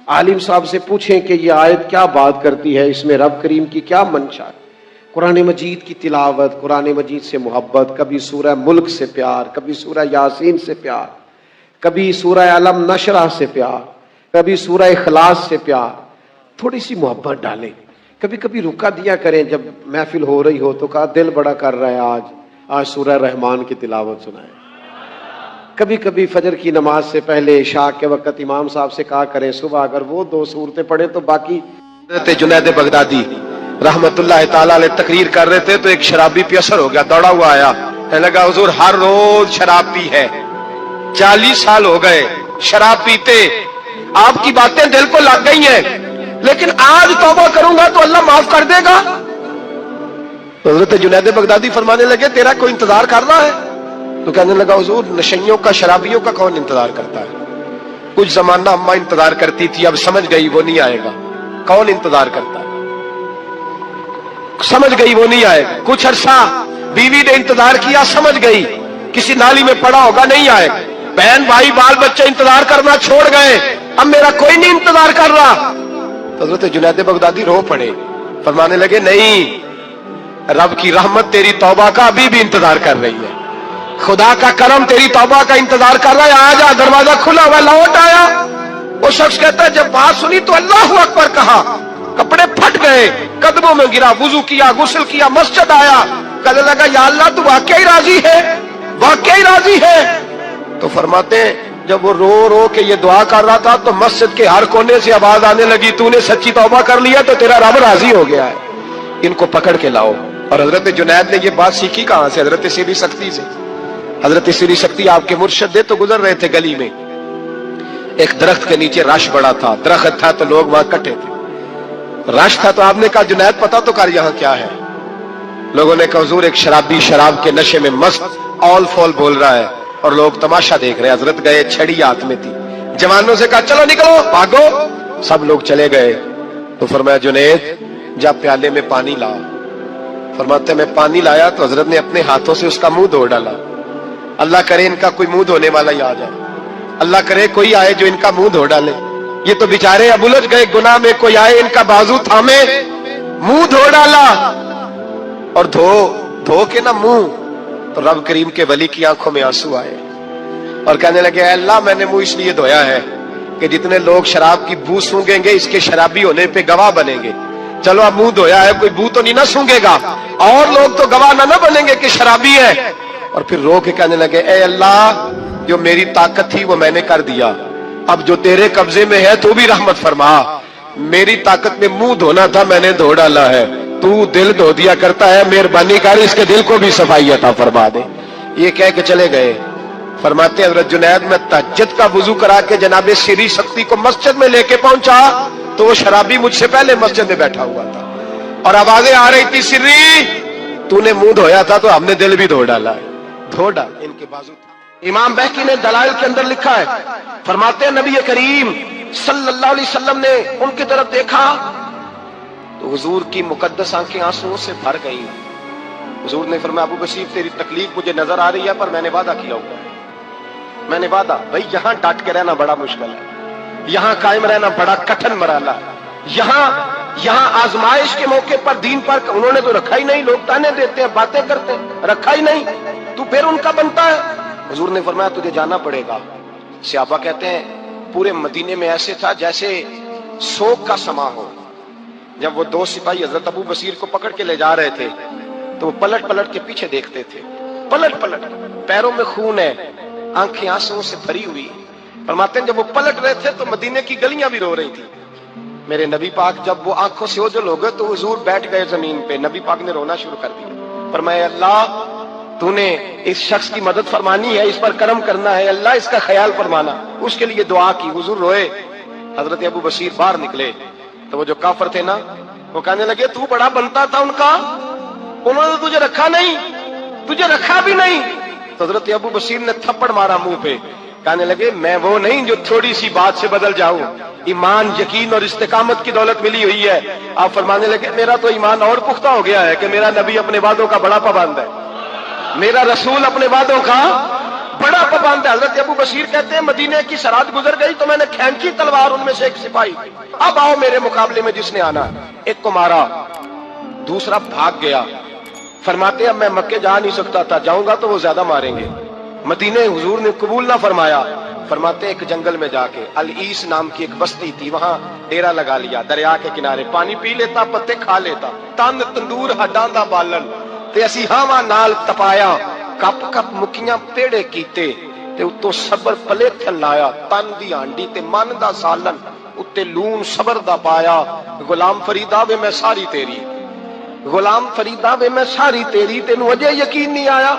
عالم صاحب سے پوچھیں کہ یہ آیت کیا بات کرتی ہے، اس میں رب کریم کی کیا منشا ہے۔ قرآن مجید کی تلاوت، قرآن مجید سے محبت، کبھی سورہ ملک سے پیار، کبھی سورہ یاسین سے پیار، کبھی سورہ علم نشرح سے پیار، کبھی سورہ اخلاص سے پیار، تھوڑی سی محبت ڈالیں۔ کبھی کبھی رکا دیا کریں، جب محفل ہو رہی ہو تو کہا دل بڑا کر رہا ہے، آج سورہ رحمان کی تلاوت سنائیں۔ کبھی کبھی فجر کی نماز سے پہلے عشاء کے وقت امام صاحب سے کہا کریں صبح اگر وہ 2 صورتیں پڑھیں تو باقی. حضرت جنید بغدادی رحمت اللہ تعالی علیہ تقریر کر رہے تھے تو ایک شرابی پہ اثر ہو گیا, دوڑا ہوا آیا, کہنے لگا حضور ہر روز شراب پی ہے, 40 سال ہو گئے شراب پیتے, آپ کی باتیں دل کو لگ گئی ہیں, لیکن آج توبہ کروں گا تو اللہ معاف کر دے گا. تو حضرت جنید بغدادی فرمانے لگے تیرا کوئی انتظار کر رہا ہے؟ تو کہنے لگا حضور نشیوں کا شرابیوں کا کون انتظار کرتا ہے؟ کچھ زمانہ اماں انتظار کرتی تھی, اب سمجھ گئی وہ نہیں آئے گا. کون انتظار کرتا ہے؟ سمجھ گئی وہ نہیں آئے گا. کچھ عرصہ بیوی نے انتظار کیا, سمجھ گئی کسی نالی میں پڑا ہوگا نہیں آئے گا. بہن بھائی بال بچے انتظار کرنا چھوڑ گئے, اب میرا کوئی نہیں انتظار کر رہا. تو حضرت جنید بغدادی رو پڑے, فرمانے لگے نہیں, رب کی رحمت تیری توبہ کا ابھی بھی انتظار کر رہی ہے, خدا کا کرم تیری توبہ کا انتظار کر رہا ہے, آ جا, دروازہ کھلا ہوا, لوٹ آیا. وہ شخص کہتا ہے جب بات سنی تو اللہ اکبر کہا, کپڑے پھٹ گئے, قدموں میں گرا, وضو کیا, غسل کیا, مسجد آیا, کہنے لگا یا اللہ تو واقعی راضی ہے, واقعی راضی ہے. تو فرماتے ہیں جب وہ رو رو کے یہ دعا کر رہا تھا تو مسجد کے ہر کونے سے آواز آنے لگی تو نے سچی توبہ کر لیا تو تیرا رب راضی ہو گیا ہے, ان کو پکڑ کے لاؤ. اور حضرت جنید نے یہ بات سیکھی کہاں سے؟ حضرت سیری سختی سے. حضرت سیری سختی آپ کے مرشد تھے, تو گزر رہے تھے گلی میں, ایک درخت کے نیچے رش بڑا تھا, درخت تھا تو لوگ وہاں کٹے تھے, رش تھا تو آپ نے کہا جنید پتا تو کر یہاں کیا ہے. لوگوں نے کہا حضور ایک شرابی شراب کے نشے میں مست آل فول بول رہا ہے اور لوگ تماشا دیکھ رہے. حضرت گئے, چھڑی ہاتھ میں تھی, جوانوں سے کہا چلو نکلو بھاگو. سب لوگ چلے گئے. تو فرمایا جنید جا پیالے میں پانی لا. فرماتے میں پانی لایا تو حضرت نے اپنے ہاتھوں سے اس کا منہ دھو ڈالا. اللہ کرے ان کا کوئی منہ دھونے والا ہی آ جائے, اللہ کرے کوئی آئے جو ان کا منہ دھو ڈالے. یہ تو بیچارے اب الجھ گئے گناہ میں, کوئی آئے ان کا بازو تھامے, منہ دھو ڈالا. اور دھو کے نا منہ, تو رب کریم کے ولی کی آنکھوں میں آنسو آئے اور کہنے لگے اے اللہ میں نے منہ اس لیے دھویا ہے کہ جتنے لوگ شراب کی بو سونگیں گے اس کے شرابی ہونے پہ گواہ بنیں گے. چلو اب منہ دھویا ہے, کوئی بو تو نہیں نہ سونگے گا, اور لوگ تو گواہ نہ بنیں گے کہ شرابی ہے. اور پھر رو کے کہنے لگے اے اللہ جو میری طاقت تھی وہ میں نے کر دیا, اب جو تیرے قبضے میں ہے تو بھی رحمت فرما. میری طاقت میں منہ دھونا تھا, میں نے دھو ڈالا ہے, تو دل دھو دیا کرتا ہے, مہربانی کر اس کے دل کو بھی صفائی عطا فرما دے. یہ کہہ کے چلے گئے. فرماتے حضرت جنید میں تہجد کا وضو کرا کے جناب سری سختی کو مسجد میں لے کے پہنچا تو وہ شرابی مجھ سے پہلے مسجد میں بیٹھا ہوا تھا اور آوازیں آ رہی تھی سری تو نے منہ دھویا تھا تو ہم نے دل بھی دھو ڈالا ہے. دھو ڈال ان کے بازو. امام بہقی نے دلائل کے اندر لکھا ہے, فرماتے ہیں نبی کریم صلی اللہ علیہ وسلم نے ان کی طرف دیکھا تو حضور کی مقدس آنکھیں آنسوؤں سے بھر گئیں. حضور نے فرمایا ابو بشیر تیری تکلیف مجھے نظر آ رہی ہے پر میں نے وعدہ کیا ہوا ہے, میں نے وعدہ. بھائی یہاں ڈٹ کے رہنا بڑا مشکل ہے, یہاں قائم رہنا بڑا کٹھن مرحلہ ہے. یہاں آزمائش کے موقع پر دین پر انہوں نے تو رکھا ہی نہیں, لوگ تانے دیتے ہیں باتیں کرتے ہیں, رکھا ہی نہیں, تو پھر ان کا بنتا ہے. حضور نے فرمایا تجھے جانا پڑے گا. صحابہ کہتے ہیں پورے مدینے میں ایسے تھا جیسے سوگ کا سما ہو. جب وہ 2 سپاہی حضرت ابو بصیر کو پکڑ کے لے جا رہے تھے تو وہ پلٹ پلٹ کے پیچھے دیکھتے تھے, پلٹ پلٹ, پیروں میں خون ہے, آنکھیں آنسوؤں سے بھری ہوئی. فرماتے ہیں جب وہ پلٹ رہے تھے تو مدینے کی گلیاں بھی رو رہی تھی. میرے نبی پاک جب وہ آنکھوں سے اوجھل ہو گئے تو حضور بیٹھ گئے زمین پہ. نبی پاک نے رونا شروع کر دیا. فرمایا اللہ تو نے اس شخص کی مدد فرمانی ہے, اس پر کرم کرنا ہے, اللہ اس کا خیال فرمانا. اس کے لیے دعا کی. حضور روئے. حضرت ابو بشیر باہر نکلے تو وہ جو کافر تھے نا وہ کہنے لگے تو بڑا بنتا تھا ان کا, انہوں نے تجھے رکھا نہیں, تجھے رکھا بھی نہیں. تو حضرت ابو بشیر نے تھپڑ مارا منہ پہ, کہنے لگے میں وہ نہیں جو تھوڑی سی بات سے بدل جاؤں, ایمان یقین اور استقامت کی دولت ملی ہوئی ہے. آپ فرمانے لگے میرا تو ایمان اور پختہ ہو گیا ہے کہ میرا نبی اپنے وعدوں کا بڑا پابند ہے, میرا رسول اپنے وعدوں کا بڑا پابند ہے. حضرت ابو بشیر کہتے ہیں مدینے کی سرحد گزر گئی تو میں نے کھینچی تلوار, ان میں سے ایک سپاہی اب آؤ میرے مقابلے میں جس نے آنا. ایک کو مارا, دوسرا بھاگ گیا. فرماتے اب میں مکے جا نہیں سکتا تھا, جاؤں گا تو وہ زیادہ ماریں گے. مدینے حضور نے قبول نہ فرمایا. فرماتے ایک جنگل میں جا کے العیس نام کی ایک بستی تھی, وہاں ڈیرا لگا لیا. دریا کے کنارے پانی پی لیتا, پتے کھا لیتا, تن تندور ہڈاں دا بالن تے اسی ہاواں نال تپایا, کپ کپ مکیاں پیڑے کیتے, تے اتو صبر پلیتھن لایا، تن دی ہانڈی تے من دا سالن اتے لون صبر دا پایا۔ غلام فریدا وے میں ساری تیری، غلام فریدا وے میں ساری تیری، تینوں اجے یقین نہیں آیا؟